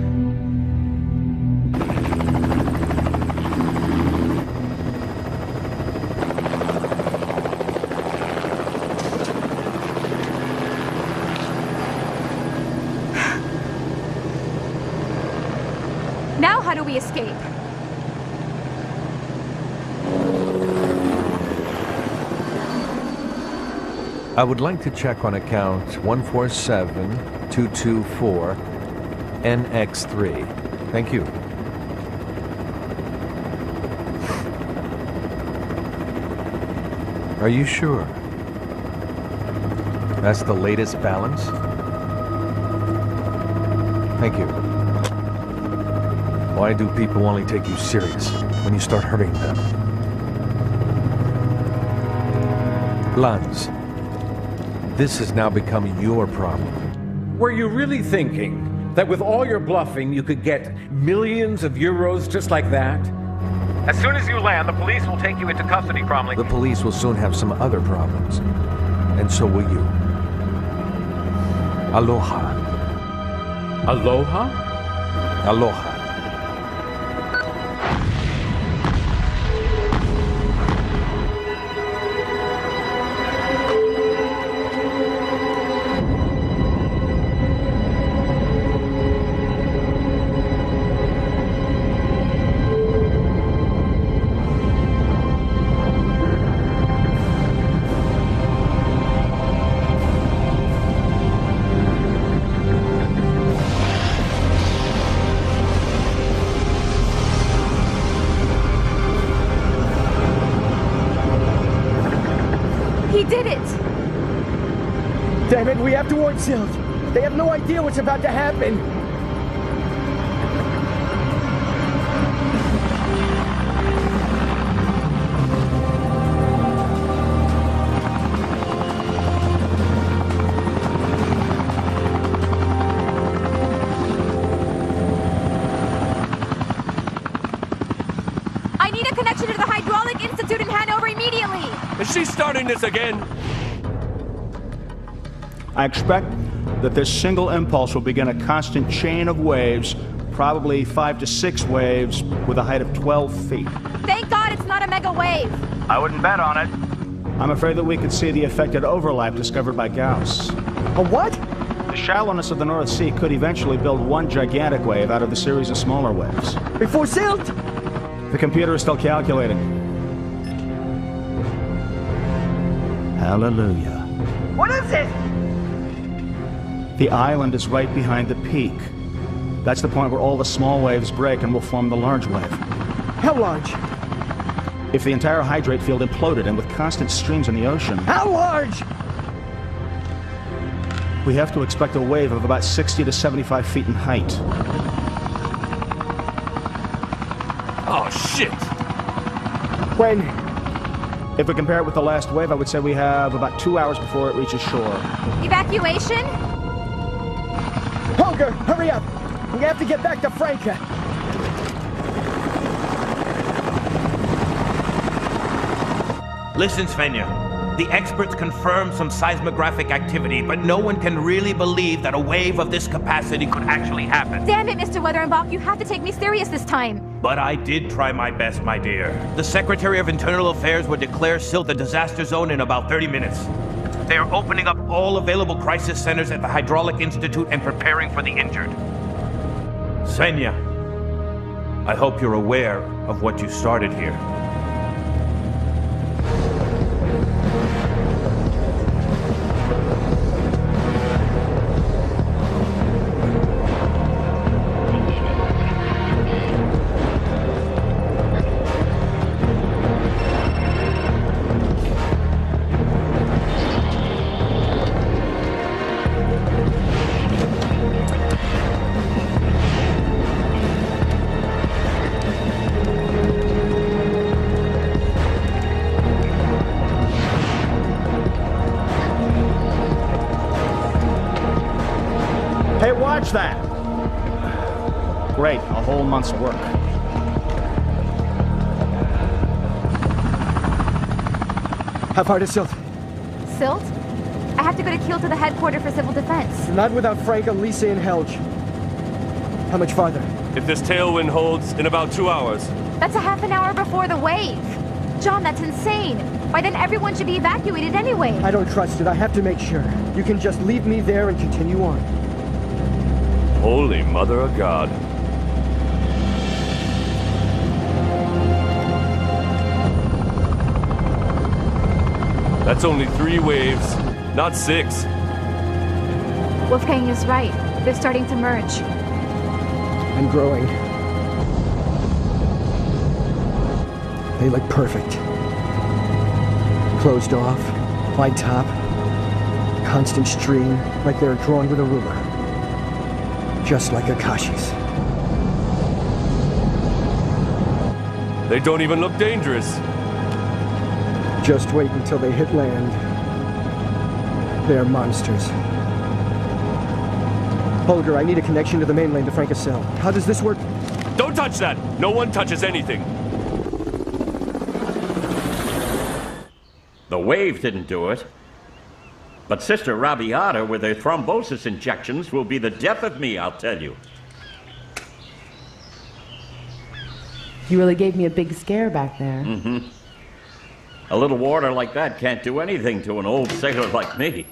Now how do we escape? I would like to check on account 147224 NX3. Thank you. Are you sure? That's the latest balance? Thank you. Why do people only take you serious when you start hurting them? Lanz, this has now become your problem. Were you really thinking that with all your bluffing you could get millions of euros just like that? As soon as you land, the police will take you into custody, Cromley. The police will soon have some other problems. And so will you. Aloha. Aloha? Aloha. He did it! Damn it, we have to warn Silt. They have no idea what's about to happen. I need a connection to the Hydraulic Institute in Hanover immediately! Is she starting this again? I expect that this single impulse will begin a constant chain of waves, probably 5 to 6 waves, with a height of 12 feet. Thank God it's not a mega wave! I wouldn't bet on it. I'm afraid that we could see the affected overlap discovered by Gauss. A what? The shallowness of the North Sea could eventually build one gigantic wave out of the series of smaller waves. Before Silt! The computer is still calculating. Hallelujah. What is it? The island is right behind the peak. That's the point where all the small waves break and will form the large wave. How large? If the entire hydrate field imploded and with constant streams in the ocean... How large? We have to expect a wave of about 60 to 75 feet in height. Oh, shit! When? If we compare it with the last wave, I would say we have about 2 hours before it reaches shore. Evacuation? Holger, hurry up! We have to get back to Franca. Listen, Svenja. The experts confirm some seismographic activity, but no one can really believe that a wave of this capacity could actually happen. Damn it, Mr. Weatherenbach, you have to take me serious this time. But I did try my best, my dear. The Secretary of Internal Affairs would declare Silt a disaster zone in about 30 minutes. They are opening up all available crisis centers at the Hydraulic Institute and preparing for the injured. Svenja, I hope you're aware of what you started here. Watch that! Great, a whole month's work. How far to Silt? Silt? I have to go to Kiel to the headquarters for civil defense. Not without Franca, Lisa, and Helge. How much farther? If this tailwind holds, in about 2 hours. That's a half an hour before the wave. John, that's insane. By then everyone should be evacuated anyway. I don't trust it. I have to make sure. You can just leave me there and continue on. Holy Mother of God. That's only 3 waves, not 6. Wolfgang is right. They're starting to merge. And growing. They look perfect. Closed off, wide top, constant stream, like they're drawn with a ruler. Just like Akashi's. They don't even look dangerous. Just wait until they hit land. They're monsters. Holger, I need a connection to the mainland to Franca Cell. How does this work? Don't touch that! No one touches anything. The wave didn't do it. But Sister Rabiata with her thrombosis injections will be the death of me, I'll tell you. You really gave me a big scare back there. Mm-hmm. A little water like that can't do anything to an old sailor like me.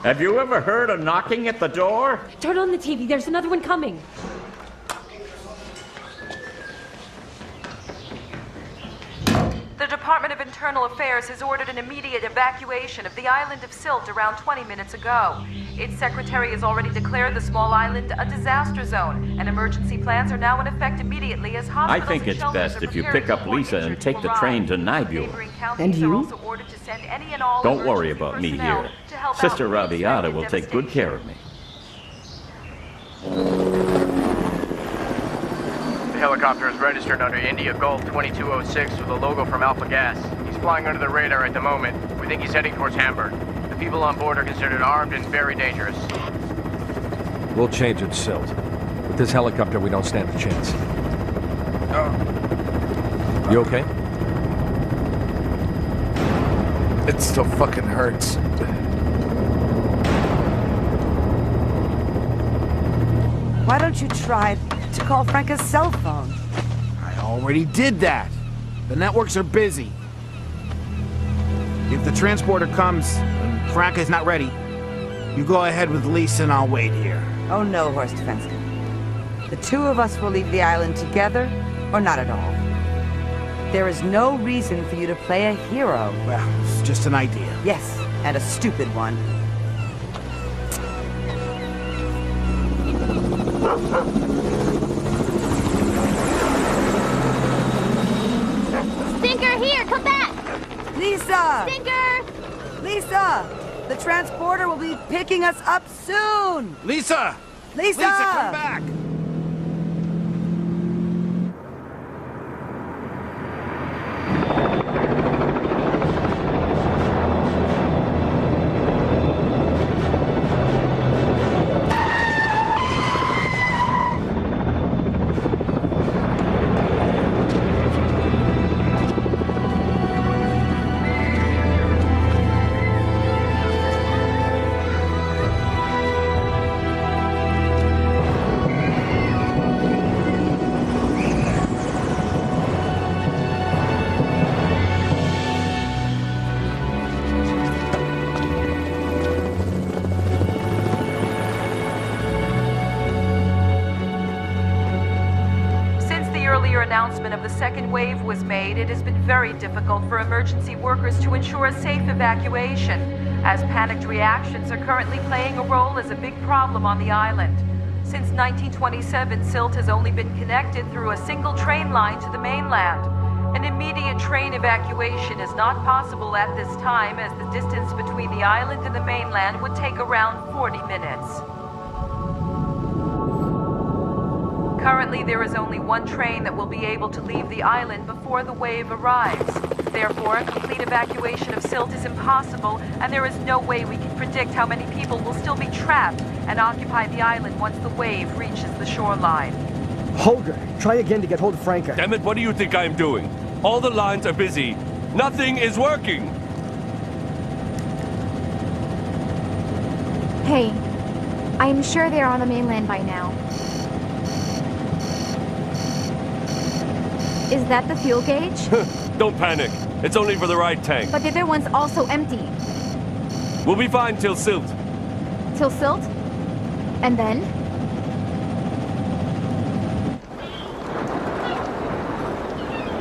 Have you ever heard a knocking at the door? Turn on the TV, there's another one coming. The Department of Internal Affairs has ordered an immediate evacuation of the island of Sylt around 20 minutes ago. Its secretary has already declared the small island a disaster zone, and emergency plans are now in effect immediately as hospitals I think it's best if you pick up Lisa and take the train to Nibur. And you? Don't worry about me here. Sister Rabiata will take good care of me. The helicopter is registered under India Golf 2206 with a logo from Alpha Gas. He's flying under the radar at the moment. We think he's heading towards Hamburg. The people on board are considered armed and very dangerous. We'll change at Sylt. With this helicopter, we don't stand a chance. You okay? It still fucking hurts. Why don't you try to call Franca's cell phone? I already did that. The networks are busy. If the transporter comes and Franca's not ready, you go ahead with Lisa and I'll wait here. Oh no, Horst Fenske. The two of us will leave the island together, or not at all. There is no reason for you to play a hero. Well, it's just an idea. Yes, and a stupid one. Stinker, here, come back! Lisa! Stinker! Lisa! The transporter will be picking us up soon! Lisa! Lisa! Lisa, come back! Announcement of the second wave was made, it has been very difficult for emergency workers to ensure a safe evacuation, as panicked reactions are currently playing a role as a big problem on the island. Since 1927, Sylt has only been connected through a single train line to the mainland. An immediate train evacuation is not possible at this time, as the distance between the island and the mainland would take around 40 minutes. Currently, there is only one train that will be able to leave the island before the wave arrives. Therefore, a complete evacuation of Sylt is impossible, and there is no way we can predict how many people will still be trapped and occupy the island once the wave reaches the shoreline. Holger, try again to get hold of Franca. Damn it, what do you think I'm doing? All the lines are busy. Nothing is working. Hey, I am sure they are on the mainland by now. Is that the fuel gauge? Don't panic. It's only for the right tank. But the other one's also empty. We'll be fine till Sylt. Till Sylt? And then?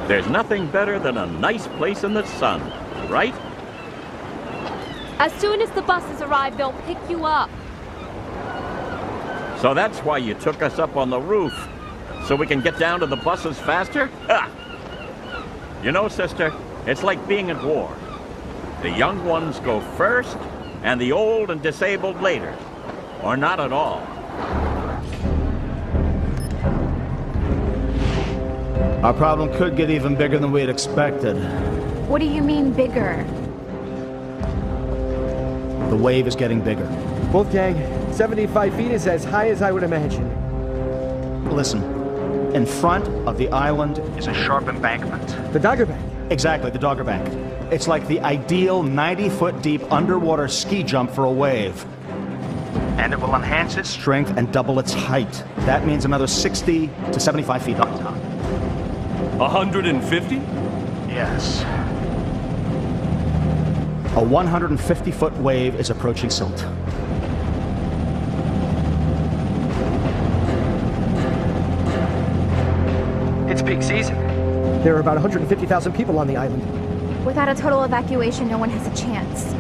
There's nothing better than a nice place in the sun, right? As soon as the buses arrive, they'll pick you up. So that's why you took us up on the roof. So we can get down to the buses faster? Ha! You know, sister, it's like being at war. The young ones go first, and the old and disabled later. Or not at all. Our problem could get even bigger than we had expected. What do you mean, bigger? The wave is getting bigger. Wolfgang, 75 feet is as high as I would imagine. Listen. In front of the island is a sharp embankment. The Dogger Bank? Exactly, the Dogger Bank. It's like the ideal 90-foot deep underwater ski jump for a wave. And it will enhance its strength and double its height. That means another 60 to 75 feet on top. 150? Yes. A 150-foot wave is approaching Sylt. It's peak season. There are about 150,000 people on the island. Without a total evacuation, no one has a chance.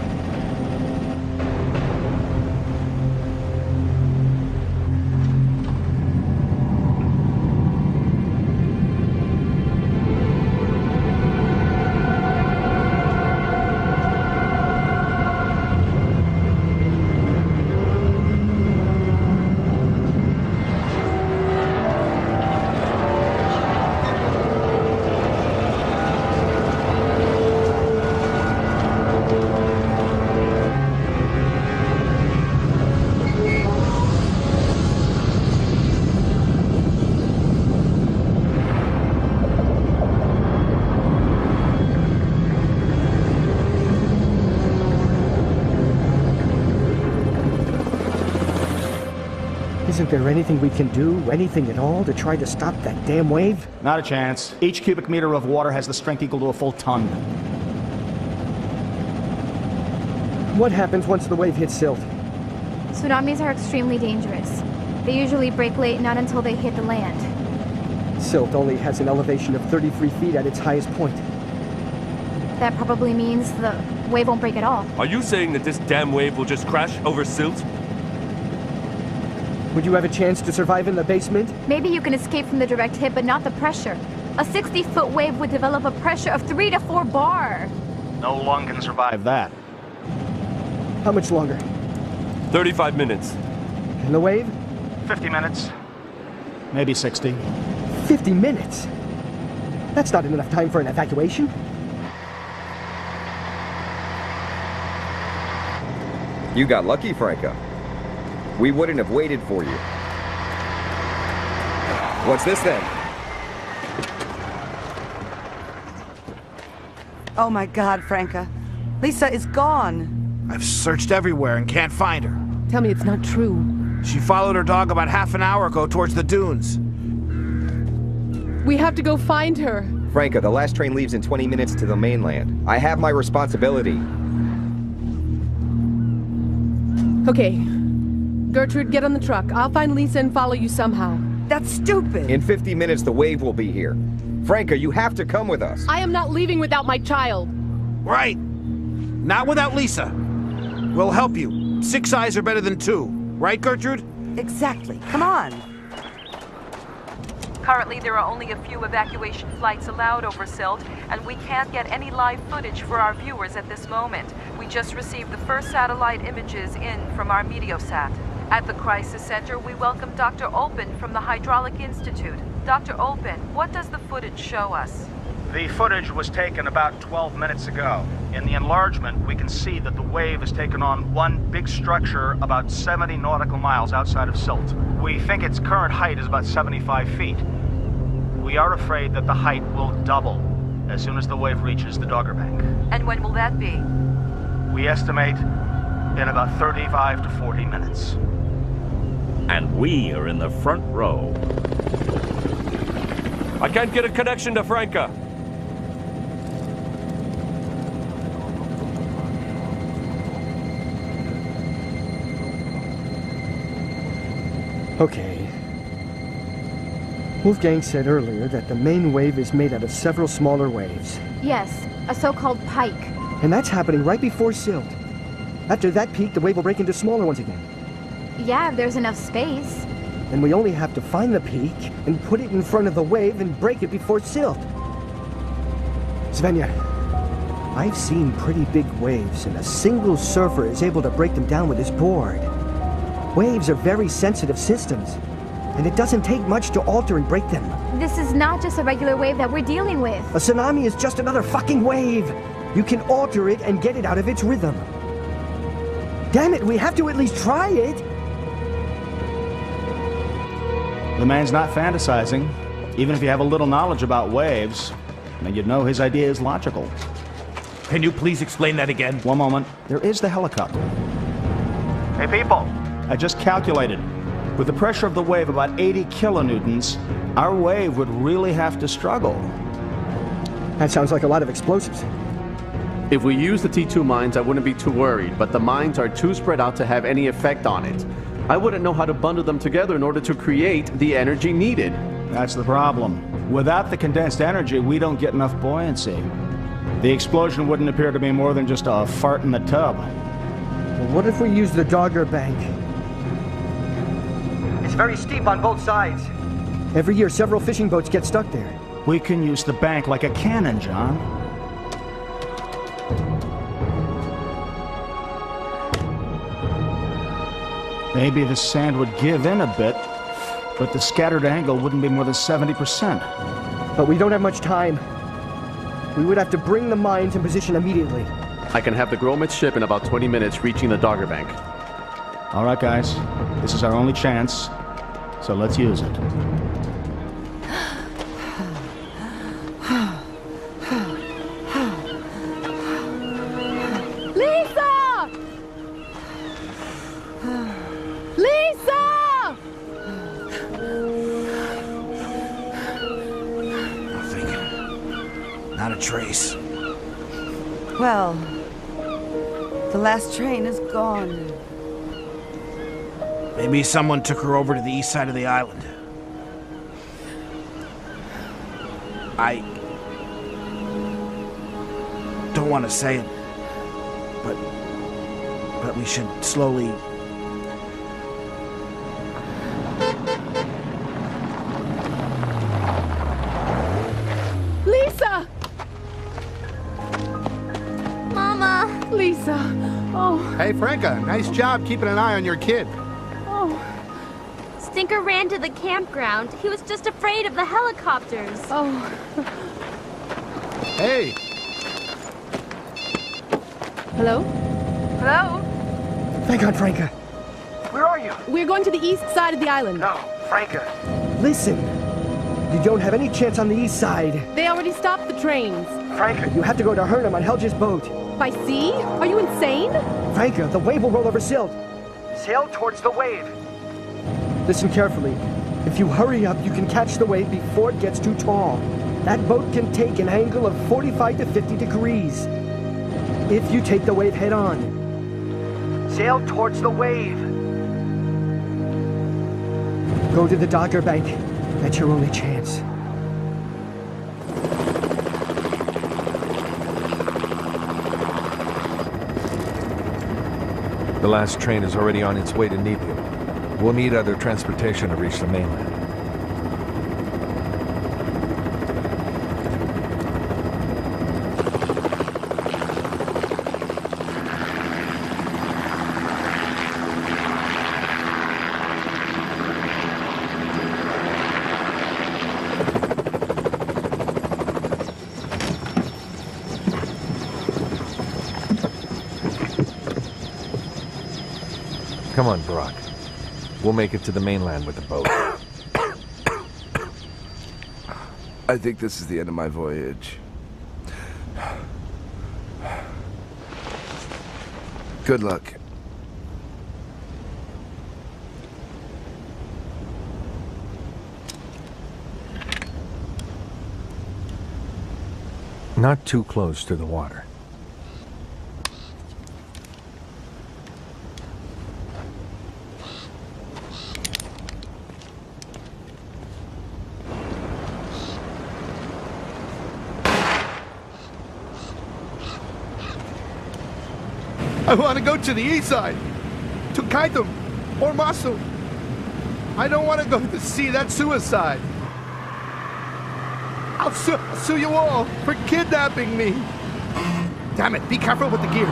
Isn't there anything we can do, anything at all, to try to stop that damn wave? Not a chance. Each cubic meter of water has the strength equal to a full ton. What happens once the wave hits silt? Tsunamis are extremely dangerous. They usually break late, not until they hit the land. Silt only has an elevation of 33 feet at its highest point. That probably means the wave won't break at all. Are you saying that this damn wave will just crash over silt? Would you have a chance to survive in the basement? Maybe you can escape from the direct hit, but not the pressure. A 60-foot wave would develop a pressure of 3 to 4 bar. No lung can survive that. How much longer? 35 minutes. And the wave? 50 minutes. Maybe 60. 50 minutes? That's not enough time for an evacuation. You got lucky, Franco. We wouldn't have waited for you. What's this then? Oh my God, Franca. Lisa is gone. I've searched everywhere and can't find her. Tell me it's not true. She followed her dog about half an hour ago towards the dunes. We have to go find her. Franca, the last train leaves in 20 minutes to the mainland. I have my responsibility. Okay. Gertrude, get on the truck. I'll find Lisa and follow you somehow. That's stupid. In 50 minutes, the wave will be here. Franca, you have to come with us. I am not leaving without my child. Right. Not without Lisa. We'll help you. 6 eyes are better than 2. Right, Gertrude? Exactly. Come on. Currently, there are only a few evacuation flights allowed over silt, and we can't get any live footage for our viewers at this moment. We just received the first satellite images in from our Meteosat. At the Crisis Center, we welcome Dr. Olpin from the Hydraulic Institute. Dr. Olpin, what does the footage show us? The footage was taken about 12 minutes ago. In the enlargement, we can see that the wave has taken on one big structure about 70 nautical miles outside of Silt. We think its current height is about 75 feet. We are afraid that the height will double as soon as the wave reaches the Dogger Bank. And when will that be? We estimate in about 35 to 40 minutes. And we are in the front row. I can't get a connection to Franca. Okay. Wolfgang said earlier that the main wave is made out of several smaller waves. Yes, a so-called pike. And that's happening right before silt. After that peak, the wave will break into smaller ones again. Yeah, if there's enough space. And we only have to find the peak and put it in front of the wave and break it before silt. Svenja, I've seen pretty big waves, and a single surfer is able to break them down with his board. Waves are very sensitive systems, and it doesn't take much to alter and break them. This is not just a regular wave that we're dealing with. A tsunami is just another fucking wave. You can alter it and get it out of its rhythm. Damn it, we have to at least try it. The man's not fantasizing. Even if you have a little knowledge about waves, then you'd know his idea is logical. Can you please explain that again? One moment. There is the helicopter. Hey, people. I just calculated. With the pressure of the wave about 80 kilonewtons, our wave would really have to struggle. That sounds like a lot of explosives. If we use the T2 mines, I wouldn't be too worried, but the mines are too spread out to have any effect on it. I wouldn't know how to bundle them together in order to create the energy needed. That's the problem. Without the condensed energy, we don't get enough buoyancy. The explosion wouldn't appear to be more than just a fart in the tub. Well, what if we use the Dogger Bank? It's very steep on both sides. Every year, several fishing boats get stuck there. We can use the bank like a cannon, John. Maybe the sand would give in a bit, but the scattered angle wouldn't be more than 70%. But we don't have much time. We would have to bring the mines in position immediately. I can have the Gromit ship in about 20 minutes reaching the Dogger Bank. All right, guys. This is our only chance, so let's use it. Lisa! Lisa! Nothing. Not a trace. Well, the last train is gone. Maybe someone took her over to the east side of the island. I don't want to say it, but we should slowly... Lisa! Mama! Lisa! Oh. Hey, Franca, nice job keeping an eye on your kid. Oh. Stinker ran to the campground. He was just afraid of the helicopters. Oh. Hey! Hello? Hello? Thank God, Franca. Where are you? We're going to the east side of the island. No, Franca. Listen. You don't have any chance on the east side. They already stopped the trains. Franca, you have to go to Hurnham on Helge's boat. By sea? Are you insane? Franca, the wave will roll over Silt. Sail towards the wave. Listen carefully. If you hurry up, you can catch the wave before it gets too tall. That boat can take an angle of 45 to 50 degrees. If you take the wave head on. Sail towards the wave. Go to the Dogger Bank. That's your only chance. The last train is already on its way to Nibu. We'll need other transportation to reach the mainland. Come on, Brock. We'll make it to the mainland with the boat. I think this is the end of my voyage. Good luck. Not too close to the water. I want to go to the east side. To Kaitum or Masu. I don't want to go to sea. That's suicide. I'll sue you all for kidnapping me. Damn it, be careful with the gears.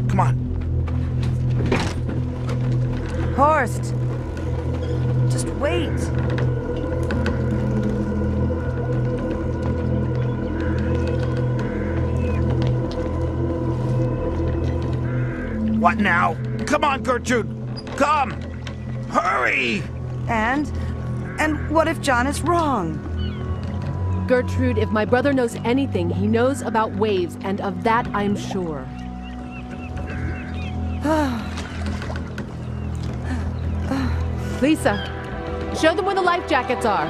Come on. Horst! Just wait. What now? Come on, Gertrude! Come! Hurry! And what if John is wrong? Gertrude, if my brother knows anything, he knows about waves, and of that I'm sure. Lisa, show them where the life jackets are.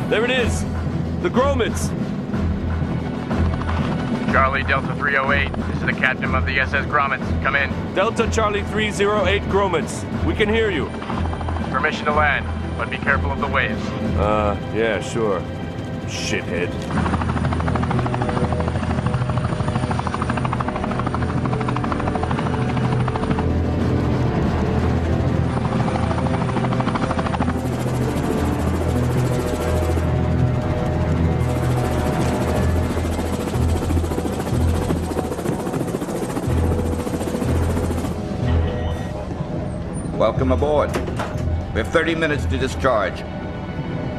There it is! The Gromits! Charlie Delta 308. This is the captain of the SS Gromits. Come in. Delta Charlie 308 Gromits. We can hear you. Permission to land, but be careful of the waves. Yeah, sure. Shithead. Welcome aboard. We have 30 minutes to discharge.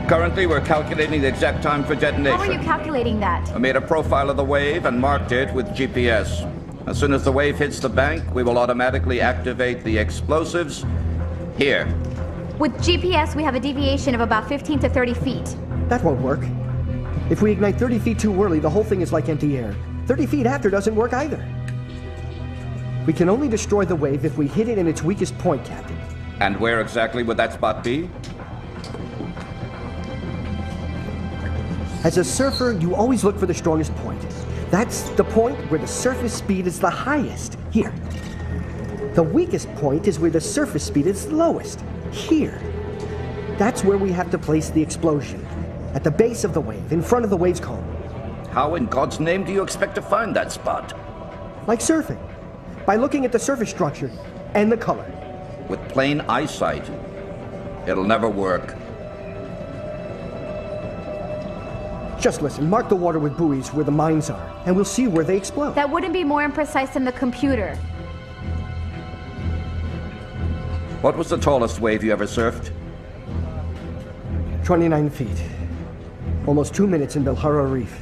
Currently, we're calculating the exact time for detonation. How are you calculating that? I made a profile of the wave and marked it with GPS. As soon as the wave hits the bank, we will automatically activate the explosives here. With GPS, we have a deviation of about 15 to 30 feet. That won't work. If we ignite 30 feet too early, the whole thing is like empty air. 30 feet after doesn't work either. We can only destroy the wave if we hit it in its weakest point, Captain. And where exactly would that spot be? As a surfer, you always look for the strongest point. That's the point where the surface speed is the highest. Here. The weakest point is where the surface speed is lowest. Here. That's where we have to place the explosion. At the base of the wave, in front of the wave's cone. How in God's name do you expect to find that spot? Like surfing. By looking at the surface structure and the color. With plain eyesight, it'll never work. Just listen, mark the water with buoys where the mines are, and we'll see where they explode. That wouldn't be more imprecise than the computer. What was the tallest wave you ever surfed? 29 feet. Almost 2 minutes in Bilhara Reef.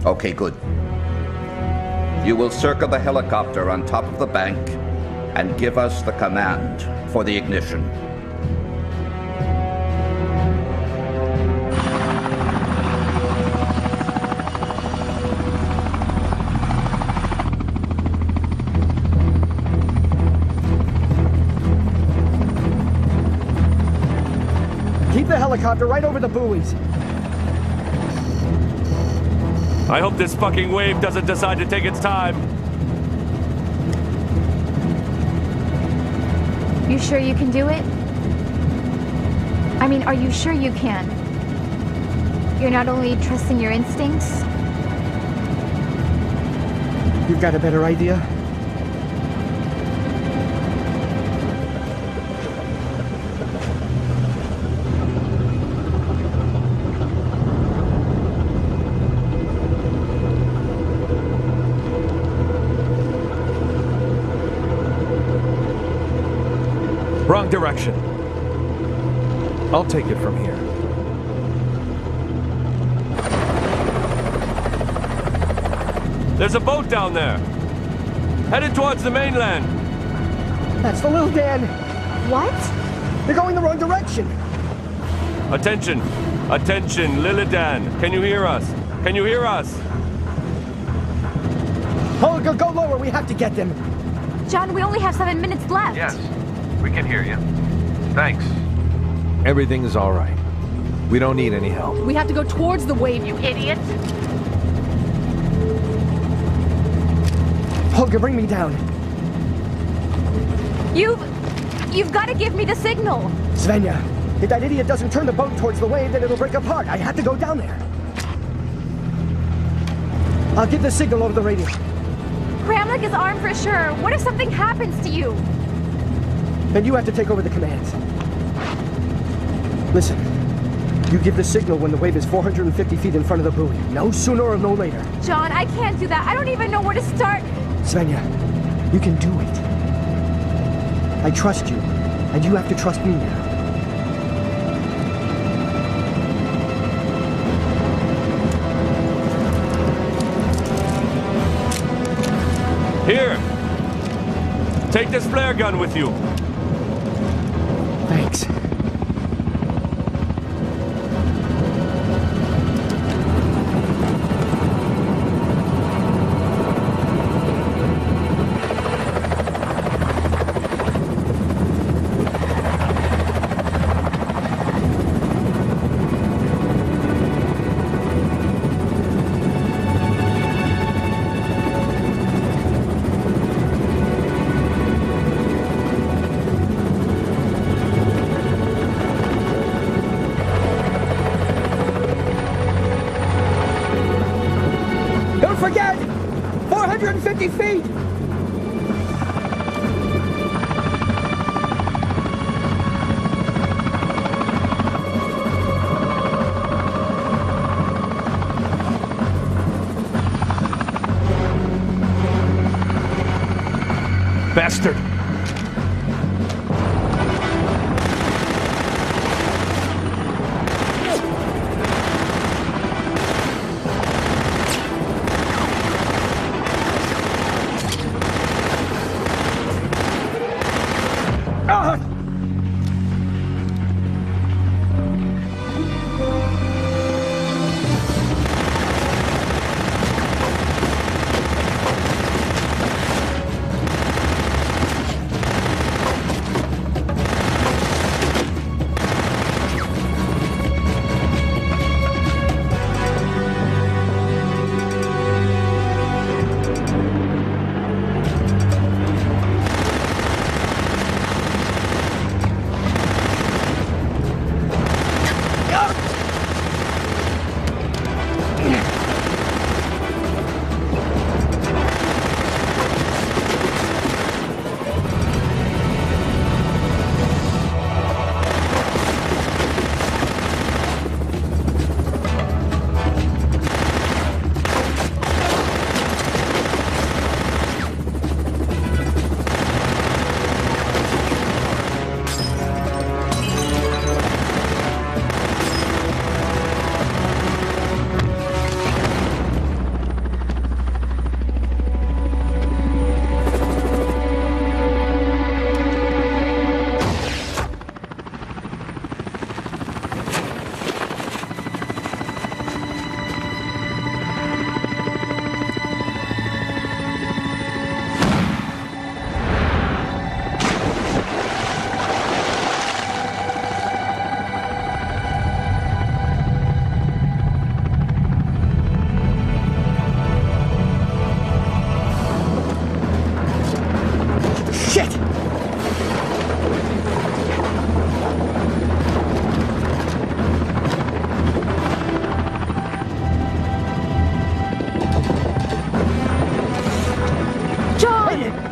Okay, good. You will circle the helicopter on top of the bank and give us the command for the ignition. Keep the helicopter right over the buoys. I hope this fucking wave doesn't decide to take its time. You sure you can do it? I mean, are you sure you can? You're not only trusting your instincts? You've got a better idea? Wrong direction. I'll take it from here. There's a boat down there. Headed towards the mainland. That's the Little Dan. What? They're going the wrong direction. Attention. Attention, Lilidan. Can you hear us? Can you hear us? Holger, go lower. We have to get them. John, we only have 7 minutes left. Yes, we can hear you. Thanks. Everything's all right. We don't need any help. We have to go towards the wave, you idiot! Holger, bring me down. You've got to give me the signal. Svenja, if that idiot doesn't turn the boat towards the wave, then it'll break apart. I have to go down there. I'll give the signal over the radio. Kramnik is armed for sure. What if something happens to you? Then you have to take over the commands. Listen, you give the signal when the wave is 450 feet in front of the buoy. No sooner or no later. John, I can't do that. I don't even know where to start. Svenja, you can do it. I trust you, and you have to trust me now. Here! Take this flare gun with you. Thanks. bastard!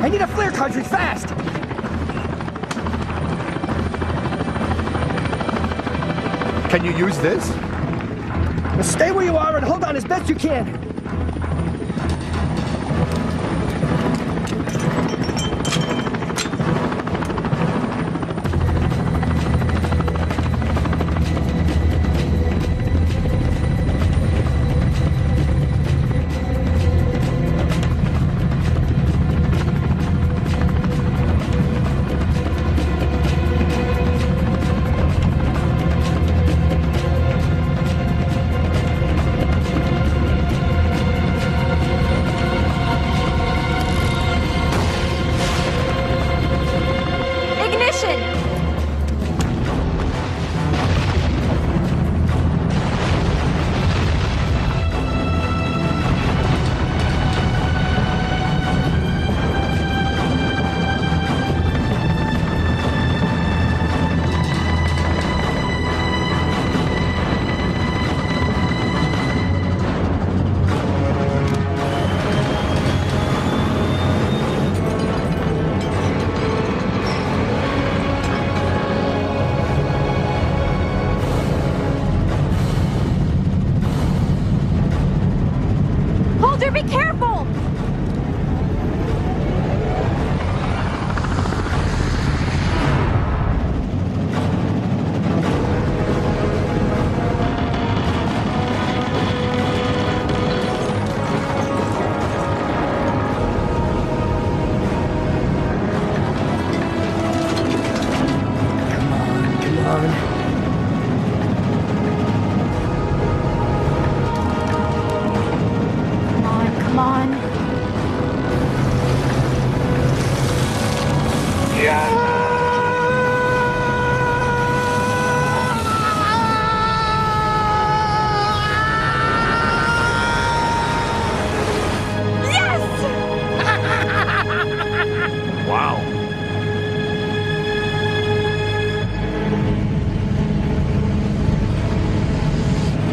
I need a flare cartridge fast! Can you use this? Stay where you are and hold on as best you can. Be careful!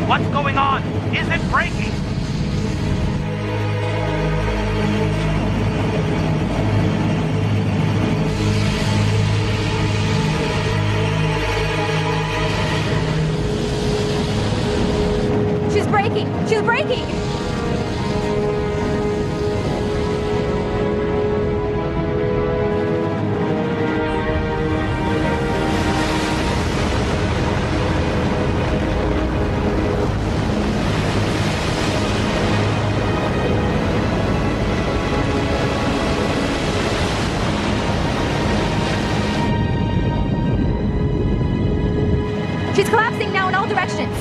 What's going on? Is it breaking? She's breaking! She's breaking! It's collapsing now in all directions.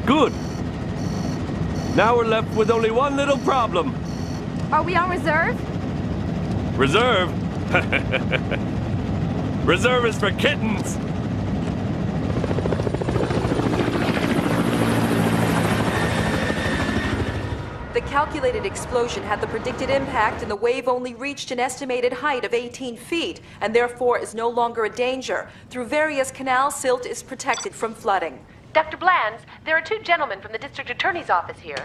Good. Now we're left with only one little problem. Are we on reserve? Reserve? Reserve is for kittens. The calculated explosion had the predicted impact, and the wave only reached an estimated height of 18 feet, and therefore is no longer a danger. Through various canals, silt is protected from flooding. Dr. Blands, there are two gentlemen from the district attorney's office here.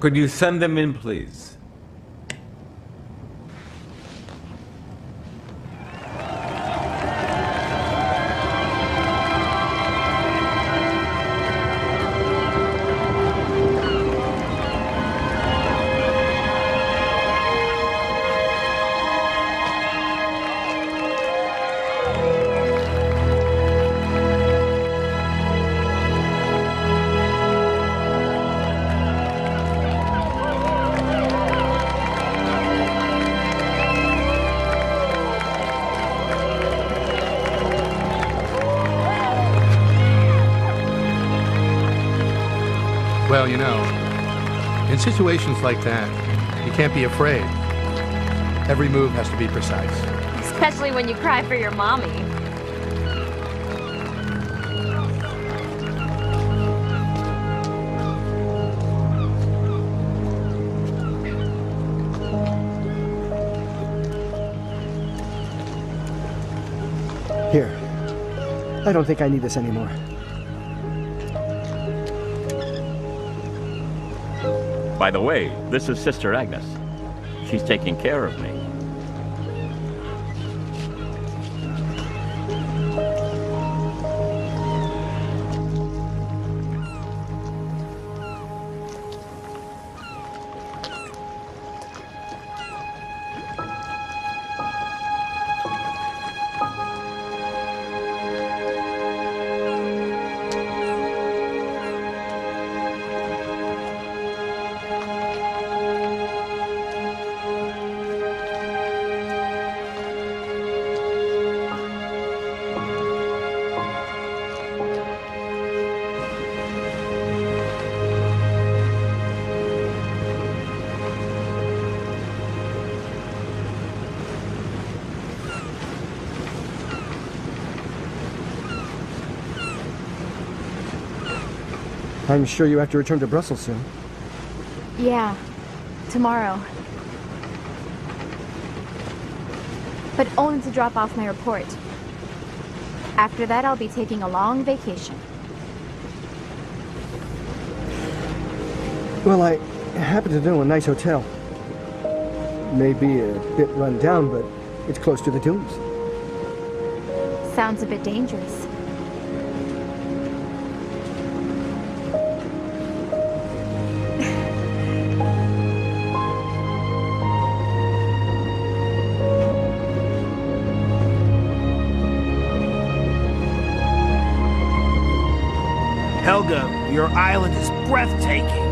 Could you send them in, please? Well, you know, in situations like that, you can't be afraid. Every move has to be precise. Especially when you cry for your mommy. Here. I don't think I need this anymore. By the way, this is Sister Agnes. She's taking care of me. I'm sure you have to return to Brussels soon. Yeah, tomorrow. But only to drop off my report. After that, I'll be taking a long vacation. Well, I happen to know a nice hotel. Maybe a bit run down, but it's close to the dunes. Sounds a bit dangerous. Helga, your island is breathtaking.